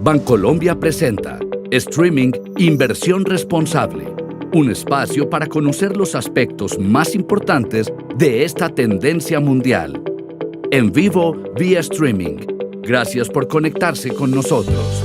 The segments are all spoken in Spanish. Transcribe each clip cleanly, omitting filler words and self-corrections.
Bancolombia presenta Streaming Inversión Responsable, un espacio para conocer los aspectos más importantes de esta tendencia mundial. En vivo vía streaming. Gracias por conectarse con nosotros.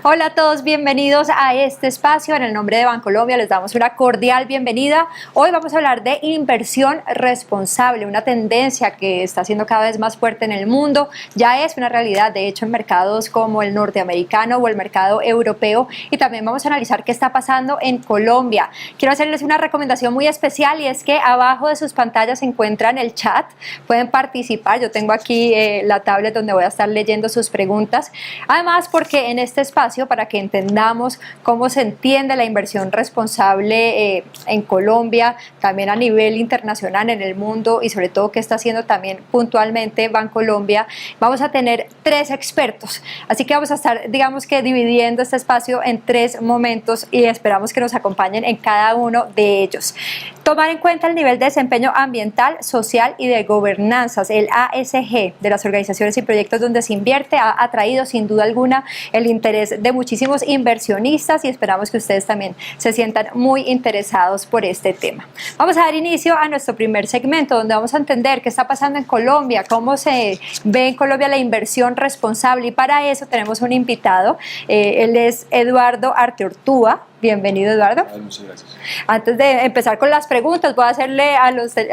Hola a todos, bienvenidos a este espacio. En el nombre de Bancolombia les damos una cordial bienvenida. Hoy vamos a hablar de inversión responsable, una tendencia que está siendo cada vez más fuerte en el mundo. Ya es una realidad, de hecho, en mercados como el norteamericano o el mercado europeo. Y también vamos a analizar qué está pasando en Colombia. Quiero hacerles una recomendación muy especial y es que abajo de sus pantallas se encuentran el chat. Pueden participar. Yo tengo aquí la tablet donde voy a estar leyendo sus preguntas. Además, porque en este espacio, para que entendamos cómo se entiende la inversión responsable en Colombia, también a nivel internacional en el mundo y sobre todo qué está haciendo también puntualmente Bancolombia, vamos a tener tres expertos. Así que vamos a estar, digamos que dividiendo este espacio en tres momentos y esperamos que nos acompañen en cada uno de ellos. Tomar en cuenta el nivel de desempeño ambiental, social y de gobernanzas, el ASG de las organizaciones y proyectos donde se invierte, ha atraído sin duda alguna el interés de muchísimos inversionistas y esperamos que ustedes también se sientan muy interesados por este tema. Vamos a dar inicio a nuestro primer segmento donde vamos a entender qué está pasando en Colombia, cómo se ve en Colombia la inversión responsable y para eso tenemos un invitado, él es Eduardo Arteortúa. Bienvenido, Eduardo. Muchas gracias. Antes de empezar con las preguntas, voy a hacerle a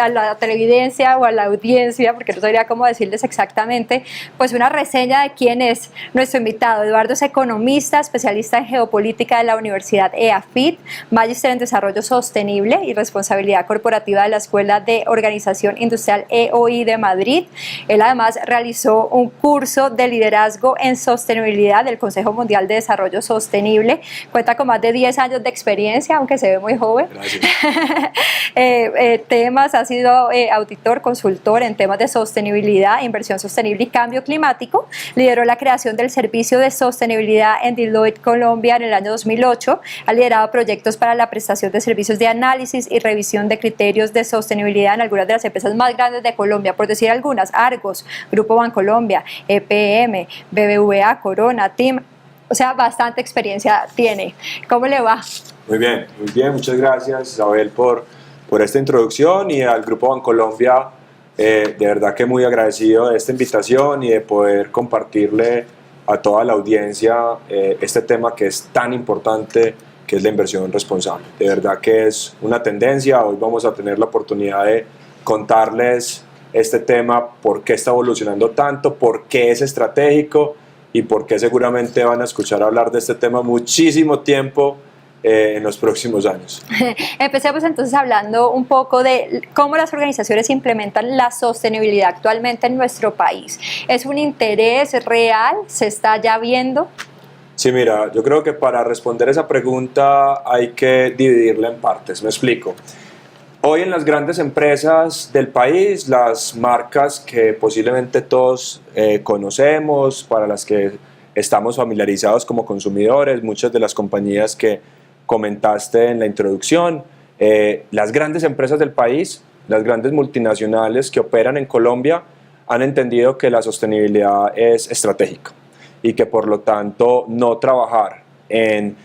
la televidencia o a la audiencia, porque no sabría cómo decirles exactamente, pues una reseña de quién es nuestro invitado. Eduardo es economista, especialista en geopolítica de la Universidad EAFIT, magíster en desarrollo sostenible y responsabilidad corporativa de la Escuela de Organización Industrial EOI de Madrid. Él además realizó un curso de liderazgo en sostenibilidad del Consejo Mundial de Desarrollo Sostenible. Cuenta con más de 10 años de experiencia, aunque se ve muy joven. Temas, ha sido auditor, consultor en temas de sostenibilidad, inversión sostenible y cambio climático. Lideró la creación del servicio de sostenibilidad en Deloitte Colombia en el año 2008. Ha liderado proyectos para la prestación de servicios de análisis y revisión de criterios de sostenibilidad en algunas de las empresas más grandes de Colombia, por decir algunas: Argos, Grupo Bancolombia, EPM, BBVA, Corona, TIM. O sea, bastante experiencia tiene. ¿Cómo le va? Muy bien, muchas gracias, Isabel, por esta introducción y al Grupo Bancolombia, de verdad que muy agradecido de esta invitación y de poder compartirle a toda la audiencia este tema que es tan importante, que es la inversión responsable. De verdad que es una tendencia. Hoy vamos a tener la oportunidad de contarles este tema, por qué está evolucionando tanto, por qué es estratégico y por qué seguramente van a escuchar hablar de este tema muchísimo tiempo en los próximos años. Empecemos entonces hablando un poco de cómo las organizaciones implementan la sostenibilidad actualmente en nuestro país. ¿Es un interés real? ¿Se está ya viendo? Sí, mira, yo creo que para responder esa pregunta hay que dividirla en partes. Me explico. Hoy en las grandes empresas del país, las marcas que posiblemente todos conocemos, para las que estamos familiarizados como consumidores, muchas de las compañías que comentaste en la introducción, las grandes empresas del país, las grandes multinacionales que operan en Colombia, han entendido que la sostenibilidad es estratégica y que por lo tanto no trabajar en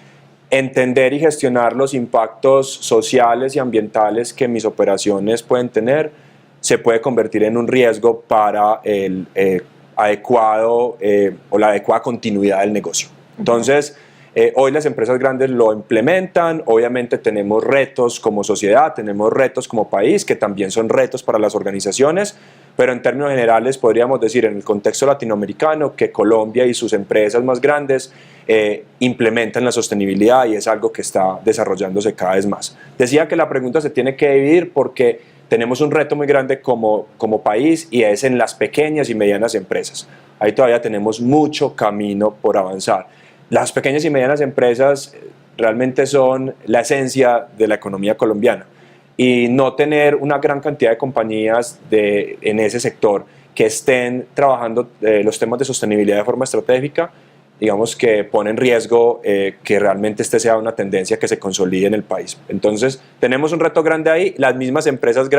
entender y gestionar los impactos sociales y ambientales que mis operaciones pueden tener se puede convertir en un riesgo para el adecuado o la adecuada continuidad del negocio. Entonces, hoy las empresas grandes lo implementan. Obviamente tenemos retos como sociedad, tenemos retos como país, que también son retos para las organizaciones, pero en términos generales podríamos decir en el contexto latinoamericano que Colombia y sus empresas más grandes implementan la sostenibilidad y es algo que está desarrollándose cada vez más. Decía que la pregunta se tiene que dividir porque tenemos un reto muy grande como país y es en las pequeñas y medianas empresas. Ahí todavía tenemos mucho camino por avanzar. Las pequeñas y medianas empresas realmente son la esencia de la economía colombiana y no tener una gran cantidad de compañías en ese sector que estén trabajando los temas de sostenibilidad de forma estratégica digamos que pone en riesgo que realmente este sea una tendencia que se consolide en el país. Entonces tenemos un reto grande ahí. Las mismas empresas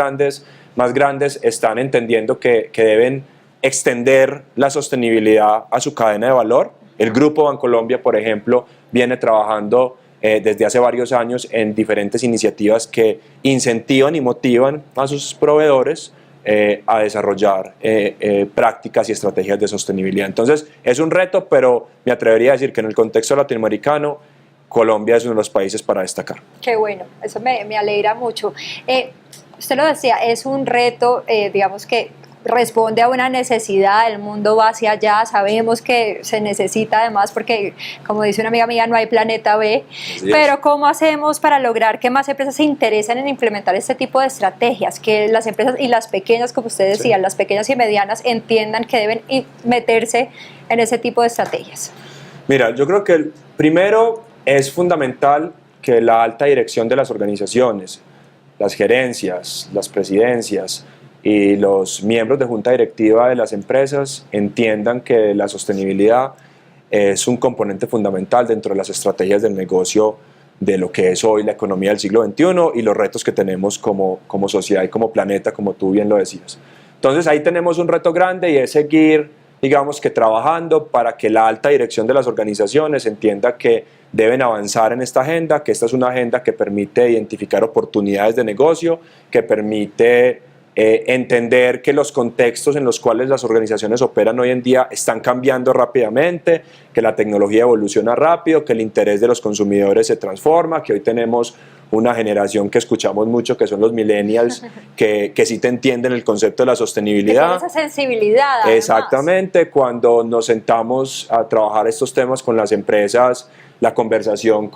más grandes están entendiendo que deben extender la sostenibilidad a su cadena de valor. El Grupo Bancolombia, por ejemplo, viene trabajando desde hace varios años en diferentes iniciativas que incentivan y motivan a sus proveedores a desarrollar prácticas y estrategias de sostenibilidad. Entonces es un reto, pero me atrevería a decir que en el contexto latinoamericano Colombia es uno de los países para destacar. Qué bueno, eso me alegra mucho. Usted lo decía, es un reto, digamos que responde a una necesidad, el mundo va hacia allá, sabemos que se necesita además porque, como dice una amiga mía, no hay planeta B, pero ¿cómo hacemos para lograr que más empresas se interesen en implementar este tipo de estrategias? Que las empresas y las pequeñas, como usted decía, las pequeñas y medianas entiendan que deben meterse en ese tipo de estrategias. Mira, yo creo que primero es fundamental que la alta dirección de las organizaciones, las gerencias, las presidencias y los miembros de junta directiva de las empresas entiendan que la sostenibilidad es un componente fundamental dentro de las estrategias del negocio de lo que es hoy la economía del siglo XXI y los retos que tenemos como sociedad y como planeta, como tú bien lo decías. Entonces ahí tenemos un reto grande y es seguir, digamos que trabajando para que la alta dirección de las organizaciones entienda que deben avanzar en esta agenda, que esta es una agenda que permite identificar oportunidades de negocio, que permite entender que los contextos en los cuales las organizaciones operan hoy en día están cambiando rápidamente, que la tecnología evoluciona rápido, que el interés de los consumidores se transforma, que hoy tenemos una generación que escuchamos mucho, que son los millennials, que sí te entienden el concepto de la sostenibilidad. Que tienen esa sensibilidad. Además. Exactamente, cuando nos sentamos a trabajar estos temas con las empresas, la conversación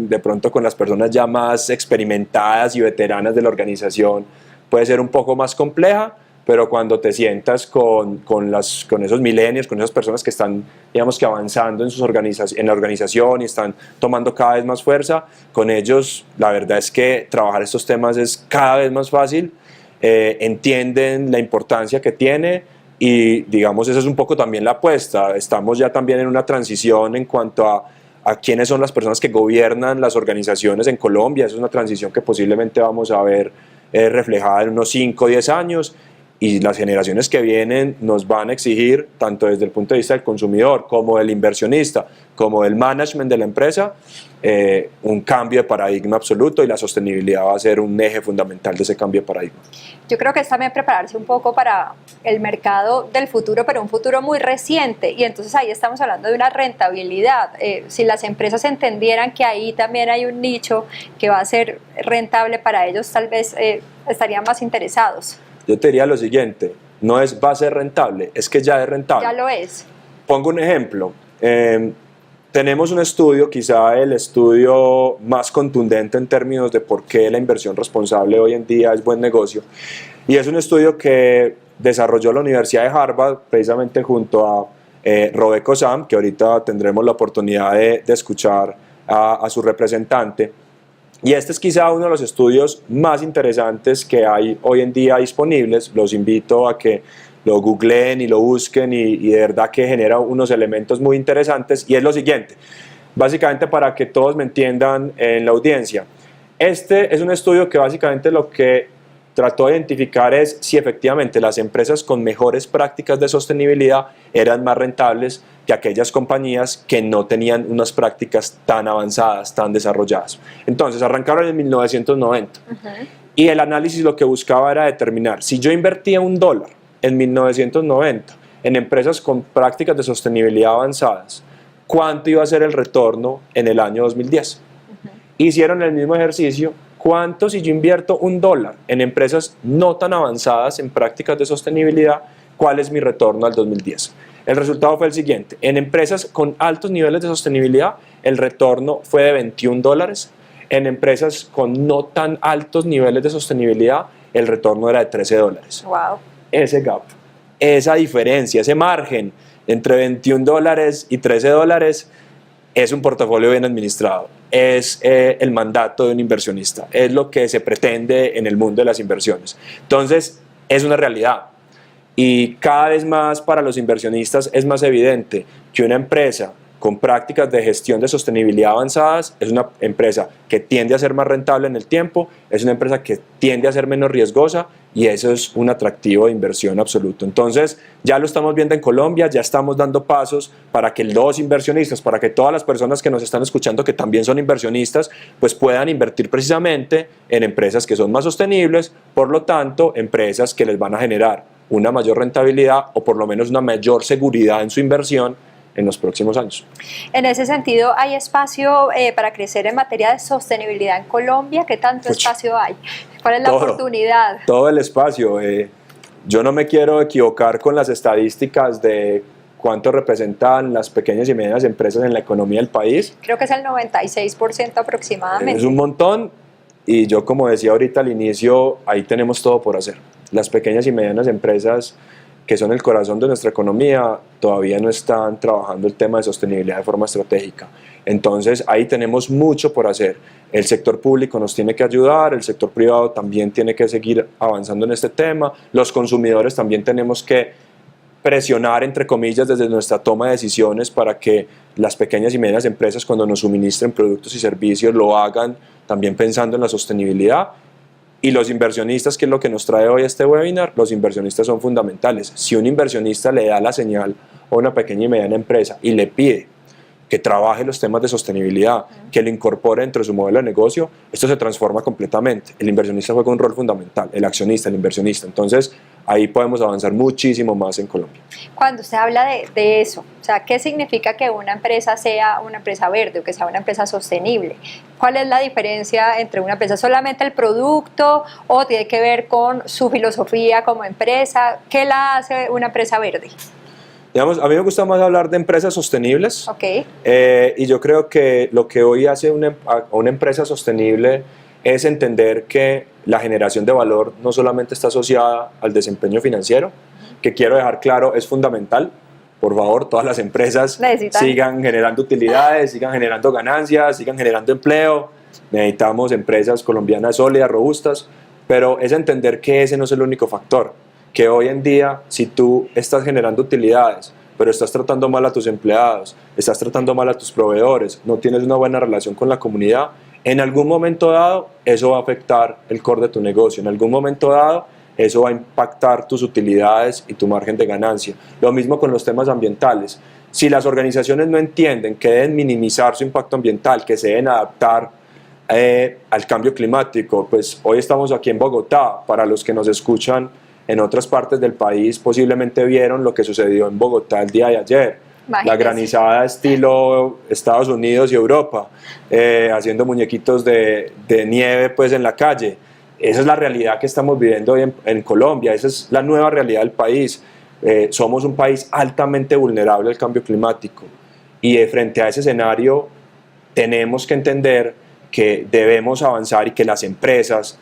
de pronto con las personas ya más experimentadas y veteranas de la organización puede ser un poco más compleja, pero cuando te sientas con esos millennials, con esas personas que están, digamos que avanzando en la organización y están tomando cada vez más fuerza, con ellos la verdad es que trabajar estos temas es cada vez más fácil, entienden la importancia que tiene y digamos esa es un poco también la apuesta. Estamos ya también en una transición en cuanto a quiénes son las personas que gobiernan las organizaciones en Colombia. Esa es una transición que posiblemente vamos a ver reflejada en unos 5 o 10 años y las generaciones que vienen nos van a exigir, tanto desde el punto de vista del consumidor como del inversionista, como del management de la empresa, un cambio de paradigma absoluto y la sostenibilidad va a ser un eje fundamental de ese cambio de paradigma. Yo creo que es también prepararse un poco para el mercado del futuro, pero un futuro muy reciente y entonces ahí estamos hablando de una rentabilidad. Si las empresas entendieran que ahí también hay un nicho que va a ser rentable para ellos, tal vez estarían más interesados. Yo te diría lo siguiente, no es va a ser rentable, es que ya es rentable. Ya lo es. Pongo un ejemplo. Tenemos un estudio, quizá el estudio más contundente en términos de por qué la inversión responsable hoy en día es buen negocio. Y es un estudio que desarrolló la Universidad de Harvard, precisamente junto a Robeco Sam, que ahorita tendremos la oportunidad de escuchar a su representante. Y este es quizá uno de los estudios más interesantes que hay hoy en día disponibles. Los invito a que lo googleen y lo busquen y de verdad que genera unos elementos muy interesantes y es lo siguiente, básicamente para que todos me entiendan en la audiencia. Este es un estudio que básicamente lo que trató de identificar es si efectivamente las empresas con mejores prácticas de sostenibilidad eran más rentables que aquellas compañías que no tenían unas prácticas tan avanzadas, tan desarrolladas. Entonces arrancaron en 1990 y el análisis lo que buscaba era determinar si yo invertía $1 en 1990 en empresas con prácticas de sostenibilidad avanzadas, ¿cuánto iba a ser el retorno en el año 2010? Hicieron el mismo ejercicio, ¿cuánto si yo invierto $1 en empresas no tan avanzadas en prácticas de sostenibilidad, cuál es mi retorno al 2010? El resultado fue el siguiente, en empresas con altos niveles de sostenibilidad, el retorno fue de $21, en empresas con no tan altos niveles de sostenibilidad, el retorno era de $13. Wow. Ese gap, esa diferencia, ese margen entre $21 y $13 es un portafolio bien administrado, es el mandato de un inversionista, es lo que se pretende en el mundo de las inversiones. Entonces, es una realidad y cada vez más para los inversionistas es más evidente que una empresa con prácticas de gestión de sostenibilidad avanzadas, es una empresa que tiende a ser más rentable en el tiempo, es una empresa que tiende a ser menos riesgosa y eso es un atractivo de inversión absoluto. Entonces ya lo estamos viendo en Colombia, ya estamos dando pasos para que los inversionistas, para que todas las personas que nos están escuchando que también son inversionistas, pues puedan invertir precisamente en empresas que son más sostenibles, por lo tanto empresas que les van a generar una mayor rentabilidad o por lo menos una mayor seguridad en su inversión en los próximos años. En ese sentido, ¿hay espacio para crecer en materia de sostenibilidad en Colombia? ¿Qué tanto espacio hay? ¿Cuál es la oportunidad? Todo el espacio. Yo no me quiero equivocar con las estadísticas de cuánto representan las pequeñas y medianas empresas en la economía del país. Creo que es el 96% aproximadamente. Es un montón y yo, como decía ahorita al inicio, ahí tenemos todo por hacer. Las pequeñas y medianas empresas, que son el corazón de nuestra economía, todavía no están trabajando el tema de sostenibilidad de forma estratégica. Entonces ahí tenemos mucho por hacer. El sector público nos tiene que ayudar, el sector privado también tiene que seguir avanzando en este tema, los consumidores también tenemos que presionar, entre comillas, desde nuestra toma de decisiones para que las pequeñas y medianas empresas, cuando nos suministren productos y servicios, lo hagan también pensando en la sostenibilidad. Y los inversionistas, que es lo que nos trae hoy este webinar, los inversionistas son fundamentales. Si un inversionista le da la señal a una pequeña y mediana empresa y le pide que trabaje los temas de sostenibilidad, que lo incorpore dentro de su modelo de negocio, esto se transforma completamente. El inversionista juega un rol fundamental, el accionista, el inversionista. Entonces, ahí podemos avanzar muchísimo más en Colombia. Cuando usted habla de eso, o sea, ¿qué significa que una empresa sea una empresa verde o que sea una empresa sostenible? ¿Cuál es la diferencia entre una empresa? ¿Solamente el producto o tiene que ver con su filosofía como empresa? ¿Qué la hace una empresa verde? Digamos, a mí me gusta más hablar de empresas sostenibles. Okay. Y yo creo que lo que hoy hace una empresa sostenible es entender que la generación de valor no solamente está asociada al desempeño financiero, que quiero dejar claro es fundamental. Por favor, todas las empresas sigan generando utilidades, sigan generando ganancias, sigan generando empleo. Necesitamos empresas colombianas sólidas, robustas, pero es entender que ese no es el único factor. Que hoy en día, si tú estás generando utilidades, pero estás tratando mal a tus empleados, estás tratando mal a tus proveedores, no tienes una buena relación con la comunidad, en algún momento dado eso va a afectar el core de tu negocio, en algún momento dado eso va a impactar tus utilidades y tu margen de ganancia. Lo mismo con los temas ambientales. Si las organizaciones no entienden que deben minimizar su impacto ambiental, que se deben adaptar al cambio climático, pues hoy estamos aquí en Bogotá, para los que nos escuchan en otras partes del país posiblemente vieron lo que sucedió en Bogotá el día de ayer. Imagínese. La granizada estilo Estados Unidos y Europa, haciendo muñequitos de nieve pues en la calle. Esa es la realidad que estamos viviendo hoy en Colombia, esa es la nueva realidad del país. Somos un país altamente vulnerable al cambio climático y frente a ese escenario tenemos que entender que debemos avanzar y que las empresas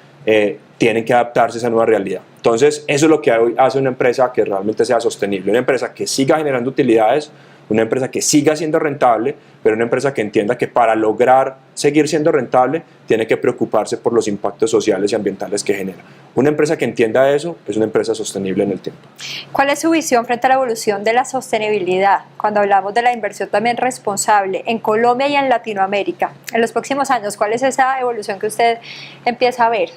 tienen que adaptarse a esa nueva realidad. Entonces, eso es lo que hoy hace una empresa que realmente sea sostenible, una empresa que siga generando utilidades, una empresa que siga siendo rentable, pero una empresa que entienda que para lograr seguir siendo rentable tiene que preocuparse por los impactos sociales y ambientales que genera. Una empresa que entienda eso es una empresa sostenible en el tiempo. ¿Cuál es su visión frente a la evolución de la sostenibilidad cuando hablamos de la inversión también responsable en Colombia y en Latinoamérica? En los próximos años, ¿cuál es esa evolución que usted empieza a ver?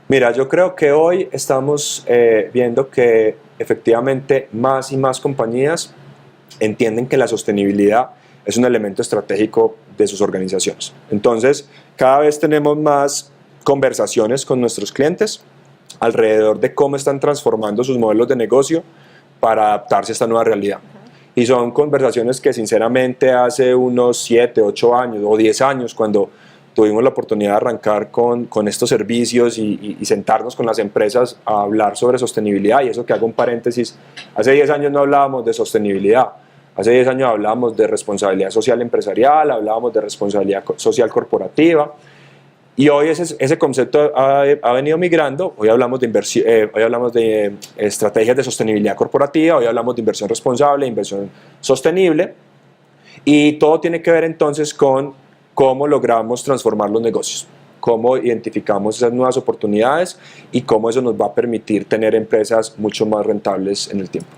Mira, yo creo que hoy estamos viendo que efectivamente más y más compañías entienden que la sostenibilidad es un elemento estratégico de sus organizaciones. Entonces, cada vez tenemos más conversaciones con nuestros clientes alrededor de cómo están transformando sus modelos de negocio para adaptarse a esta nueva realidad. Y son conversaciones que sinceramente hace unos 7, 8 años o 10 años, cuando tuvimos la oportunidad de arrancar con estos servicios y sentarnos con las empresas a hablar sobre sostenibilidad, y eso que hago un paréntesis, hace 10 años no hablábamos de sostenibilidad, hace 10 años hablábamos de responsabilidad social empresarial, hablábamos de responsabilidad social corporativa, y hoy ese concepto ha venido migrando. Hoy hablamos de inversión, hoy hablamos de estrategias de sostenibilidad corporativa, hoy hablamos de inversión responsable, inversión sostenible, y todo tiene que ver entonces con cómo logramos transformar los negocios, cómo identificamos esas nuevas oportunidades y cómo eso nos va a permitir tener empresas mucho más rentables en el tiempo.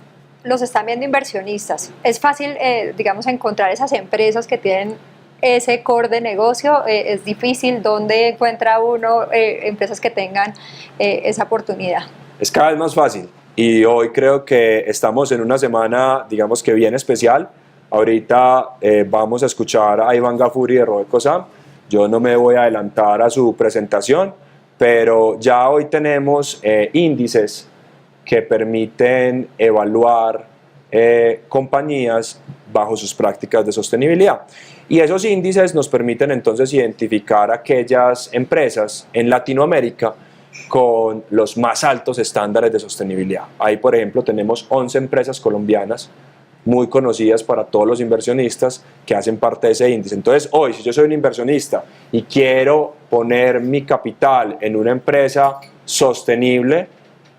los están viendo inversionistas? ¿Es fácil, digamos, encontrar esas empresas que tienen ese core de negocio? ¿Es difícil? ¿Dónde encuentra uno empresas que tengan esa oportunidad? Es cada vez más fácil y hoy creo que estamos en una semana, digamos que bien especial. Ahorita vamos a escuchar a Iván Gafuri de RobecoSAM. Yo no me voy a adelantar a su presentación, pero ya hoy tenemos índices que permiten evaluar compañías bajo sus prácticas de sostenibilidad. Y esos índices nos permiten entonces identificar aquellas empresas en Latinoamérica con los más altos estándares de sostenibilidad. Ahí, por ejemplo, tenemos 11 empresas colombianas muy conocidas para todos los inversionistas que hacen parte de ese índice. Entonces, hoy, si yo soy un inversionista y quiero poner mi capital en una empresa sostenible,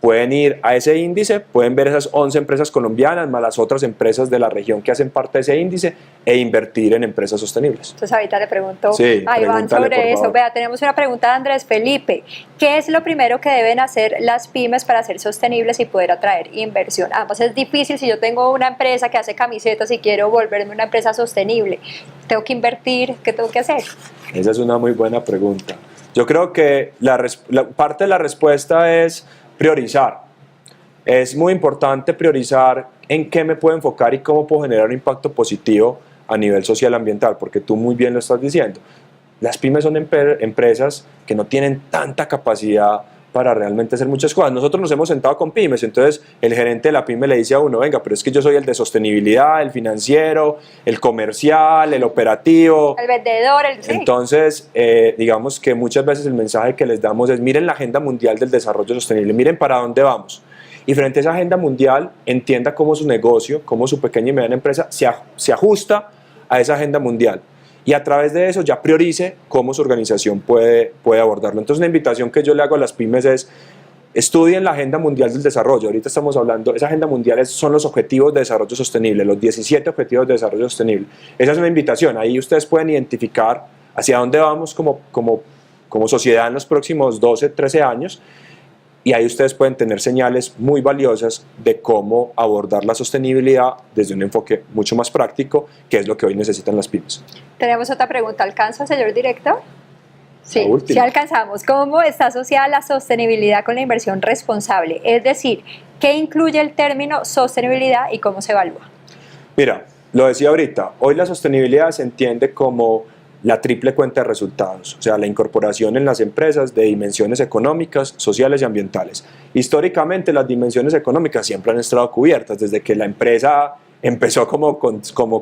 pueden ir a ese índice, pueden ver esas 11 empresas colombianas más las otras empresas de la región que hacen parte de ese índice e invertir en empresas sostenibles. Entonces ahorita le pregunto sí, a Iván sobre eso. Vea, tenemos una pregunta de Andrés Felipe. ¿Qué es lo primero que deben hacer las pymes para ser sostenibles y poder atraer inversión? Además es difícil si yo tengo una empresa que hace camisetas y quiero volverme una empresa sostenible. ¿Tengo que invertir? ¿Qué tengo que hacer? Esa es una muy buena pregunta. Yo creo que parte de la respuesta es priorizar. Es muy importante priorizar en qué me puedo enfocar y cómo puedo generar un impacto positivo a nivel social y ambiental, porque tú muy bien lo estás diciendo. Las pymes son empresas que no tienen tanta capacidad para realmente hacer muchas cosas. Nosotros nos hemos sentado con pymes, entonces el gerente de la pyme le dice a uno, venga, pero es que yo soy el de sostenibilidad, el financiero, el comercial, el operativo. El vendedor, sí. Entonces, digamos que muchas veces el mensaje que les damos es, miren la Agenda Mundial del Desarrollo Sostenible, miren para dónde vamos. Y frente a esa agenda mundial, entienda cómo su negocio, cómo su pequeña y mediana empresa se ajusta a esa agenda mundial. Y a través de eso ya priorice cómo su organización puede abordarlo. Entonces una invitación que yo le hago a las pymes es, estudien la Agenda Mundial del Desarrollo. Ahorita estamos hablando, esa Agenda Mundial son los Objetivos de Desarrollo Sostenible, los 17 Objetivos de Desarrollo Sostenible. Esa es una invitación, ahí ustedes pueden identificar hacia dónde vamos como sociedad en los próximos 12, 13 años. Y ahí ustedes pueden tener señales muy valiosas de cómo abordar la sostenibilidad desde un enfoque mucho más práctico, que es lo que hoy necesitan las pymes. Tenemos otra pregunta. ¿Alcanza, señor director? Sí, última. sí alcanzamos. ¿Cómo está asociada la sostenibilidad con la inversión responsable? Es decir, ¿qué incluye el término sostenibilidad y cómo se evalúa? Mira, lo decía ahorita, hoy la sostenibilidad se entiende como la triple cuenta de resultados, o sea, la incorporación en las empresas de dimensiones económicas, sociales y ambientales. Históricamente las dimensiones económicas siempre han estado cubiertas, desde que la empresa empezó como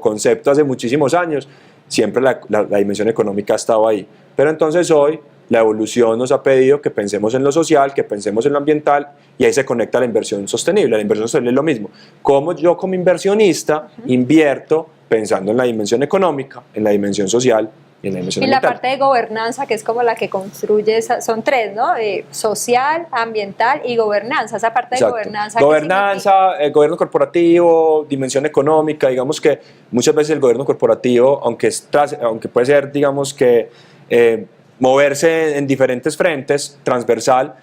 concepto hace muchísimos años, siempre la dimensión económica ha estado ahí. Pero entonces hoy la evolución nos ha pedido que pensemos en lo social, que pensemos en lo ambiental, y ahí se conecta la inversión sostenible. La inversión sostenible es lo mismo. Cómo yo como inversionista invierto pensando en la dimensión económica, en la dimensión social, y la parte de gobernanza, que es como la que construye, son tres, ¿no? Social, ambiental y gobernanza. Esa parte de gobernanza. Gobernanza, el gobierno corporativo, dimensión económica. Digamos que muchas veces el gobierno corporativo, aunque puede ser, digamos que moverse en diferentes frentes, transversal,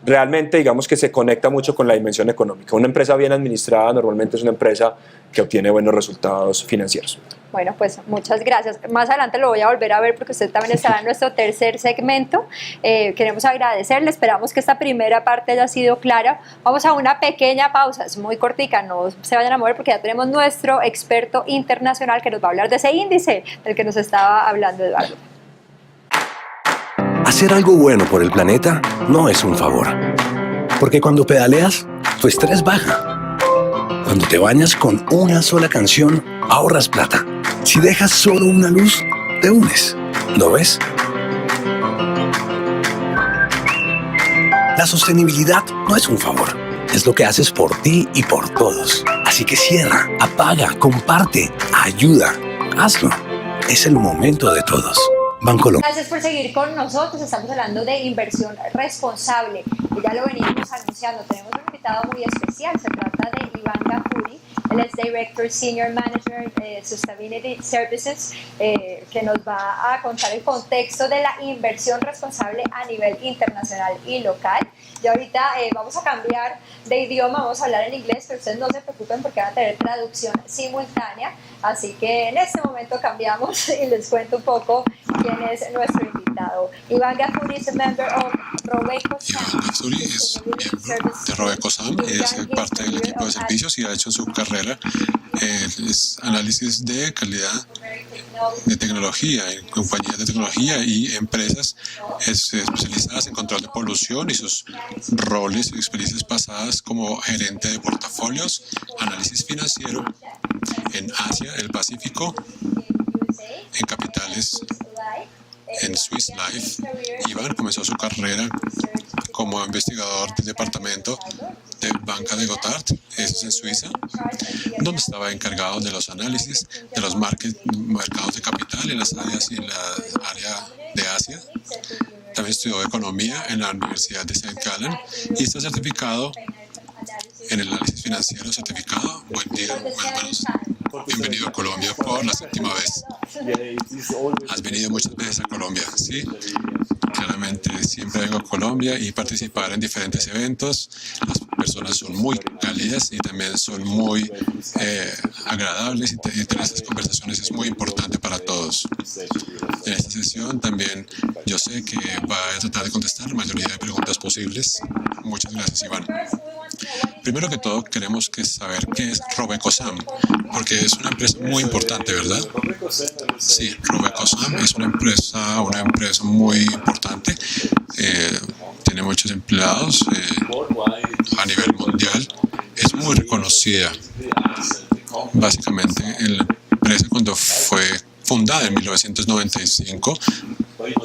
realmente digamos que se conecta mucho con la dimensión económica. Una empresa bien administrada normalmente es una empresa que obtiene buenos resultados financieros. Bueno, pues muchas gracias. Más adelante lo voy a volver a ver porque usted también estará en nuestro tercer segmento. Queremos agradecerle, esperamos que esta primera parte haya sido clara. Vamos a una pequeña pausa, es muy cortica, no se vayan a mover porque ya tenemos nuestro experto internacional que nos va a hablar de ese índice del que nos estaba hablando Eduardo. Hacer algo bueno por el planeta no es un favor, porque cuando pedaleas, tu estrés baja. Cuando te bañas con una sola canción, ahorras plata. Si dejas solo una luz, te unes. ¿Lo ves? La sostenibilidad no es un favor, es lo que haces por ti y por todos. Así que cierra, apaga, comparte, ayuda. Hazlo. Es el momento de todos. Bancolombia. Gracias por seguir con nosotros. Estamos hablando de inversión responsable. Y ya lo venimos anunciando. Tenemos un invitado muy especial. Se trata de Iván Gafuri. Él es Director Senior Manager Sustainability Services, que nos va a contar el contexto de la inversión responsable a nivel internacional y local. Y ahorita vamos a cambiar de idioma, vamos a hablar en inglés, pero ustedes no se preocupen porque van a tener traducción simultánea. Así que en este momento cambiamos y les cuento un poco quién es nuestro invitado. Iván Gafuri es member of RobecoSAM. Iván Gafuri es miembro de RobecoSAM y es parte del equipo de servicios y ha hecho su carrera es análisis de calidad de tecnología en compañías de tecnología y empresas especializadas en control de polución, y sus roles y experiencias pasadas como gerente de portafolios, análisis financiero en Asia, el Pacífico, en capitales en Swiss Life. Iván comenzó su carrera como investigador del departamento de Banca de Gotthard, eso es en Suiza, donde estaba encargado de los análisis de los mercados de capital en las áreas y en la área de Asia. También estudió economía en la Universidad de St. Gallen y está certificado en el análisis financiero, certificado. Buen día, buenos. Bienvenido a Colombia por la 7ª vez. Has venido muchas veces a Colombia, ¿sí? Claramente siempre vengo a Colombia y participar en diferentes eventos. Las personas son muy cálidas y también son muy agradables, y tener estas conversaciones es muy importante para todos. En esta sesión también yo sé que va a tratar de contestar la mayoría de preguntas posibles. Muchas gracias, Iván. Primero que todo, queremos saber qué es RobecoSAM, porque es una empresa muy importante, ¿verdad? Sí, RobecoSAM es una empresa muy importante. Tiene muchos empleados a nivel mundial. Es muy reconocida. Básicamente, la empresa, cuando fue fundada en 1995,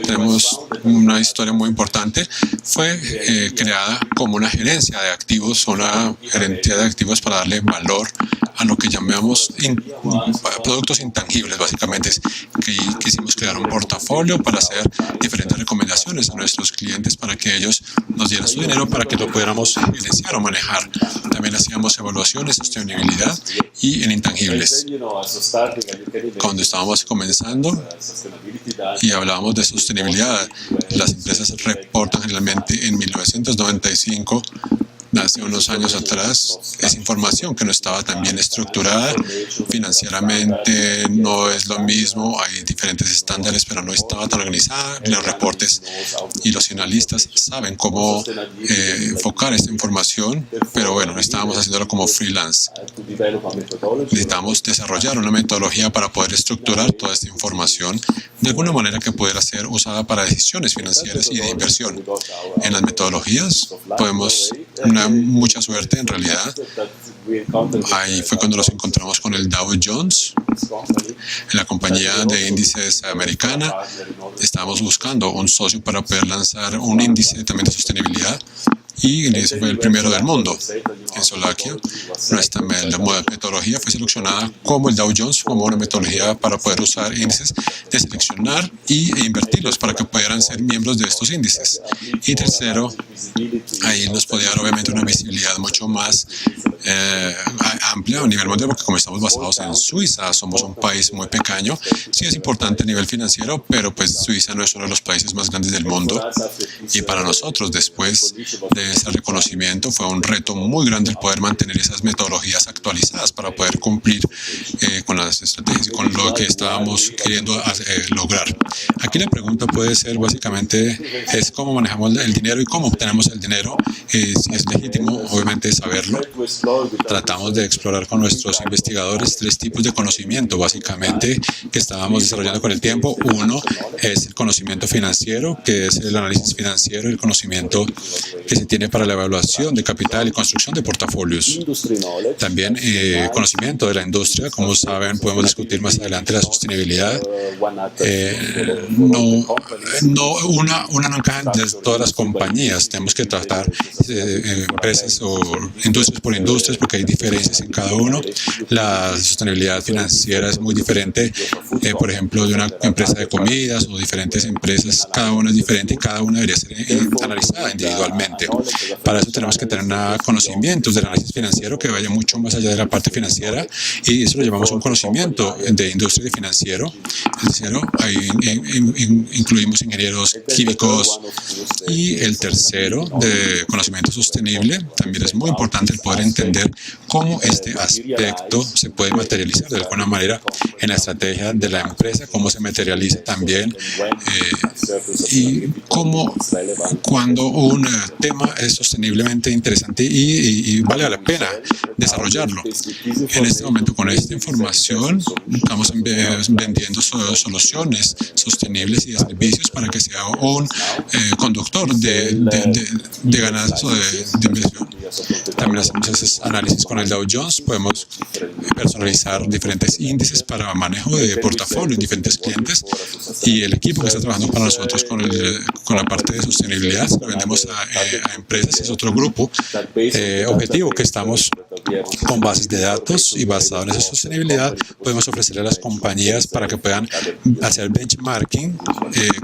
tenemos una historia muy importante. Fue creada como una gerencia de activos, una gerencia de activos para darle valor a lo que llamamos productos intangibles. Básicamente quisimos crear un portafolio para hacer diferentes recomendaciones a nuestros clientes para que ellos nos dieran su dinero para que lo pudiéramos gerenciar o manejar. También hacíamos evaluaciones de sostenibilidad y en intangibles. Cuando estábamos comenzando y hablábamos de sostenibilidad, las empresas reportan generalmente en 1995, hace unos años atrás, es información que no estaba tan bien estructurada. Financieramente no es lo mismo, hay diferentes estándares, pero no estaba tan organizada. Los reportes y los analistas saben cómo enfocar esta información, pero bueno, estábamos haciéndolo como freelance. Necesitamos desarrollar una metodología para poder estructurar toda esta información de alguna manera que pudiera ser usada para decisiones financieras y de inversión. En las metodologías podemos mucha suerte en realidad. Ahí fue cuando nos encontramos con el Dow Jones, la compañía de índices americana. Estábamos buscando un socio para poder lanzar un índice también de sostenibilidad, y ese fue el primero del mundo en Slovaquia. Nuestra metodología fue seleccionada como el Dow Jones, como una metodología para poder usar índices, de seleccionar e invertirlos para que pudieran ser miembros de estos índices. Y tercero, ahí nos podía dar obviamente una visibilidad mucho más amplia a nivel mundial, porque como estamos basados en Suiza, somos un país muy pequeño. Sí es importante a nivel financiero, pero pues Suiza no es uno de los países más grandes del mundo. Y para nosotros, después de ese reconocimiento, fue un reto muy grande el poder mantener esas metodologías actualizadas para poder cumplir con las estrategias y con lo que estábamos queriendo lograr. Aquí la pregunta puede ser básicamente es cómo manejamos el dinero y cómo obtenemos el dinero. Es legítimo, obviamente, saberlo. Tratamos de explorar con nuestros investigadores 3 tipos de conocimiento, básicamente, que estábamos desarrollando con el tiempo. Uno es el conocimiento financiero, que es el análisis financiero, el conocimiento que se tiene para la evaluación de capital y construcción de portafolios. También conocimiento de la industria. Como saben, podemos discutir más adelante la sostenibilidad. Una no encaja en todas las compañías. Tenemos que tratar empresas o industrias por industria, industrias porque hay diferencias en cada uno. La sostenibilidad financiera es muy diferente, por ejemplo, de una empresa de comidas o diferentes empresas. Cada una es diferente y cada una debería ser analizada individualmente. Para eso tenemos que tener conocimientos del análisis financiero que vaya mucho más allá de la parte financiera, y eso lo llamamos un conocimiento de industria y financiero. Ahí incluimos ingenieros químicos. Y el tercero, de conocimiento sostenible, también es muy importante el poder entender cómo este aspecto se puede materializar de alguna manera en la estrategia de la empresa, cómo se materializa también y cómo cuando un tema es sosteniblemente interesante y vale la pena desarrollarlo. En este momento, con esta información, estamos vendiendo soluciones sostenibles y de servicios para que sea un conductor de ganancias o de inversión. También hacemos esos análisis con el Dow Jones. Podemos personalizar diferentes índices para manejo de portafolios, diferentes clientes, y el equipo que está trabajando para nosotros con la parte de sostenibilidad lo vendemos a empresas. Es otro grupo objetivo que estamos con bases de datos, y basado en esa sostenibilidad podemos ofrecerle a las compañías para que puedan hacer benchmarking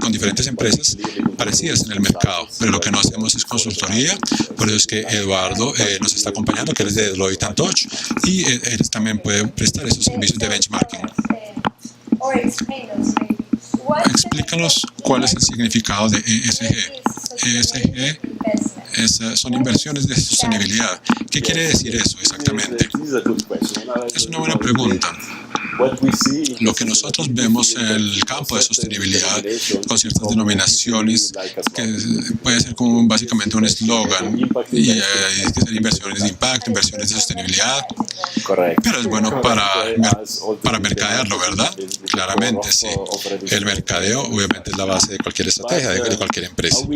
con diferentes empresas parecidas en el mercado. Pero lo que no hacemos es consultoría. Por eso es que Eduardo nos está acompañando, que él es de Deloitte & Touch, y él también puede prestar esos servicios de benchmarking. Explícanos cuál es el significado de ESG. ESG son inversiones de sostenibilidad. ¿Qué quiere decir eso exactamente? Es una buena pregunta. Lo que nosotros vemos en el campo de sostenibilidad, con ciertas denominaciones, que puede ser como básicamente un eslogan, y que son inversiones de impacto, inversiones de sostenibilidad, pero es bueno para mercadearlo, ¿verdad? Claramente, sí. El mercadeo obviamente es la base de cualquier estrategia, de cualquier empresa.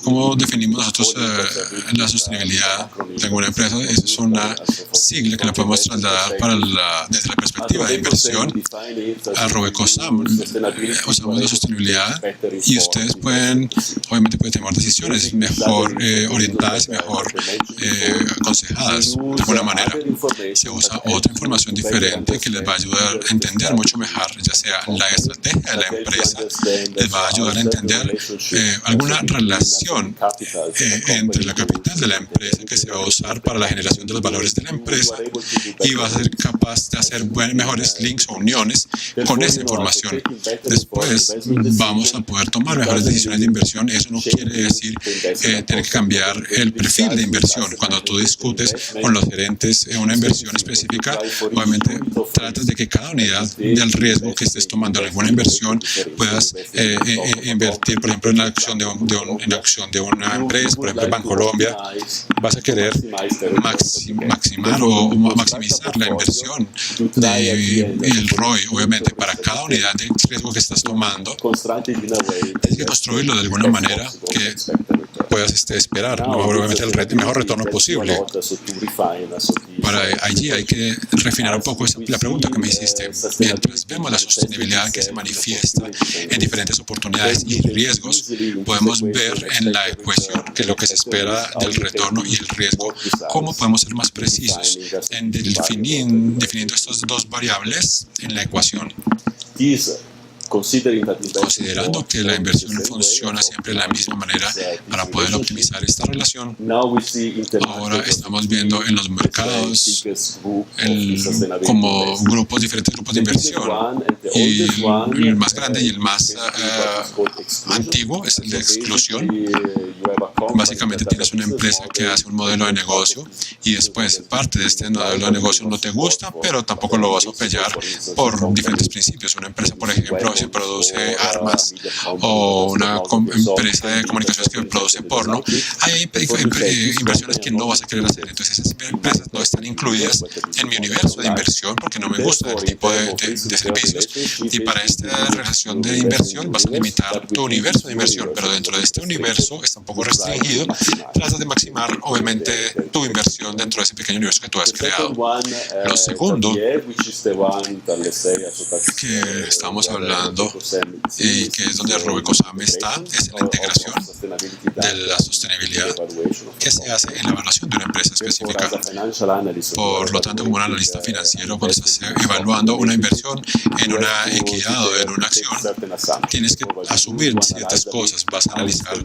¿Cómo definimos nosotros la sostenibilidad de una empresa? Esa es una sigla que la podemos trasladar desde la perspectiva de inversión. A RobecoSAM usamos la sostenibilidad, y ustedes pueden tomar decisiones mejor orientadas y mejor aconsejadas. De alguna manera se usa otra información diferente que les va a ayudar a entender mucho mejor, ya sea la estrategia de la empresa, les va a ayudar a entender alguna relación entre la capital de la empresa que se va a usar para la generación de los valores de la empresa, y va a ser capaz de hacer mejores links o uniones con esa información. Después vamos a poder tomar mejores decisiones de inversión. Eso no quiere decir tener que cambiar el perfil de inversión. Cuando tú discutes con los gerentes una inversión específica, obviamente tratas de que cada unidad del riesgo que estés tomando en alguna inversión puedas invertir, por ejemplo, en la acción de una empresa, por ejemplo, Bancolombia. Vas a querer maximizar la inversión y el ROI, obviamente, para cada unidad de riesgo que estás tomando. Tienes que construirlo de alguna manera que puedas esperar, obviamente, el mejor retorno posible. Para allí hay que refinar un poco la pregunta que me hiciste. Mientras vemos la sostenibilidad que se manifiesta en diferentes oportunidades y riesgos, podemos ver en la ecuación que lo que se espera del retorno y el riesgo, cómo podemos ser más precisos en definiendo estas dos variables en la ecuación. Considerando que la inversión funciona siempre de la misma manera para poder optimizar esta relación, ahora estamos viendo en los mercados como diferentes grupos de inversión, y el más grande y el más antiguo es el de exclusión. Básicamente tienes una empresa que hace un modelo de negocio, y después parte de este modelo de negocio no te gusta, pero tampoco lo vas a apoyar por diferentes principios. Una empresa, por ejemplo, si produce armas, o una empresa de comunicaciones que produce porno, hay inversiones que no vas a querer hacer. Entonces esas empresas no están incluidas en mi universo de inversión porque no me gusta el tipo de servicios, y para esta relación de inversión vas a limitar tu universo de inversión, pero dentro de este universo está un poco restringido. Tratas de maximizar obviamente tu inversión dentro de ese pequeño universo que tú has creado. Lo segundo que estamos hablando, y que es donde RobecoSAM está, es en la integración de la sostenibilidad que se hace en la evaluación de una empresa. específica. Por lo tanto, como un analista financiero, cuando estás evaluando una inversión en una equidad o en una acción, tienes que asumir ciertas cosas. Vas a analizar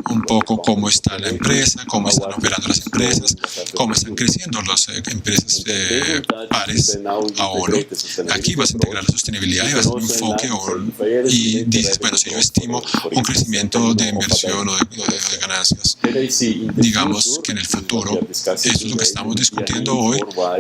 un poco cómo está la empresa, cómo están operando las empresas, cómo están creciendo las empresas pares a uno. Aquí vas a integrar la sostenibilidad y vas a hacer un enfoque y dices, bueno, si yo estimo un crecimiento de inversión o de ganancias, digamos que en el futuro, esto es lo que estamos discutiendo hoy,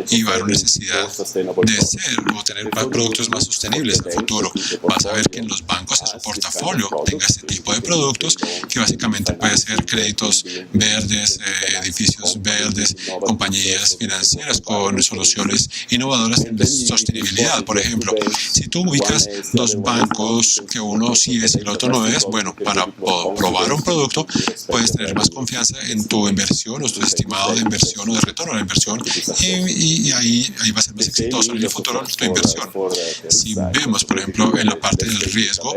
y va a haber necesidad de ser o tener productos más sostenibles en el futuro. Vas a ver que en los bancos, en su portafolio, tenga este tipo de productos, que básicamente puede ser créditos verdes, edificios verdes, compañías financieras con soluciones innovadoras en sostenibilidad. Por ejemplo, si tú ubicas dos bancos que uno sí es y el otro no es, bueno, para probar un producto puedes tener más confianza en tu inversión o tu estimado de inversión o de retorno a la inversión, y ahí va a ser más exitoso en el futuro tu inversión. Si vemos, por ejemplo, en la parte del riesgo,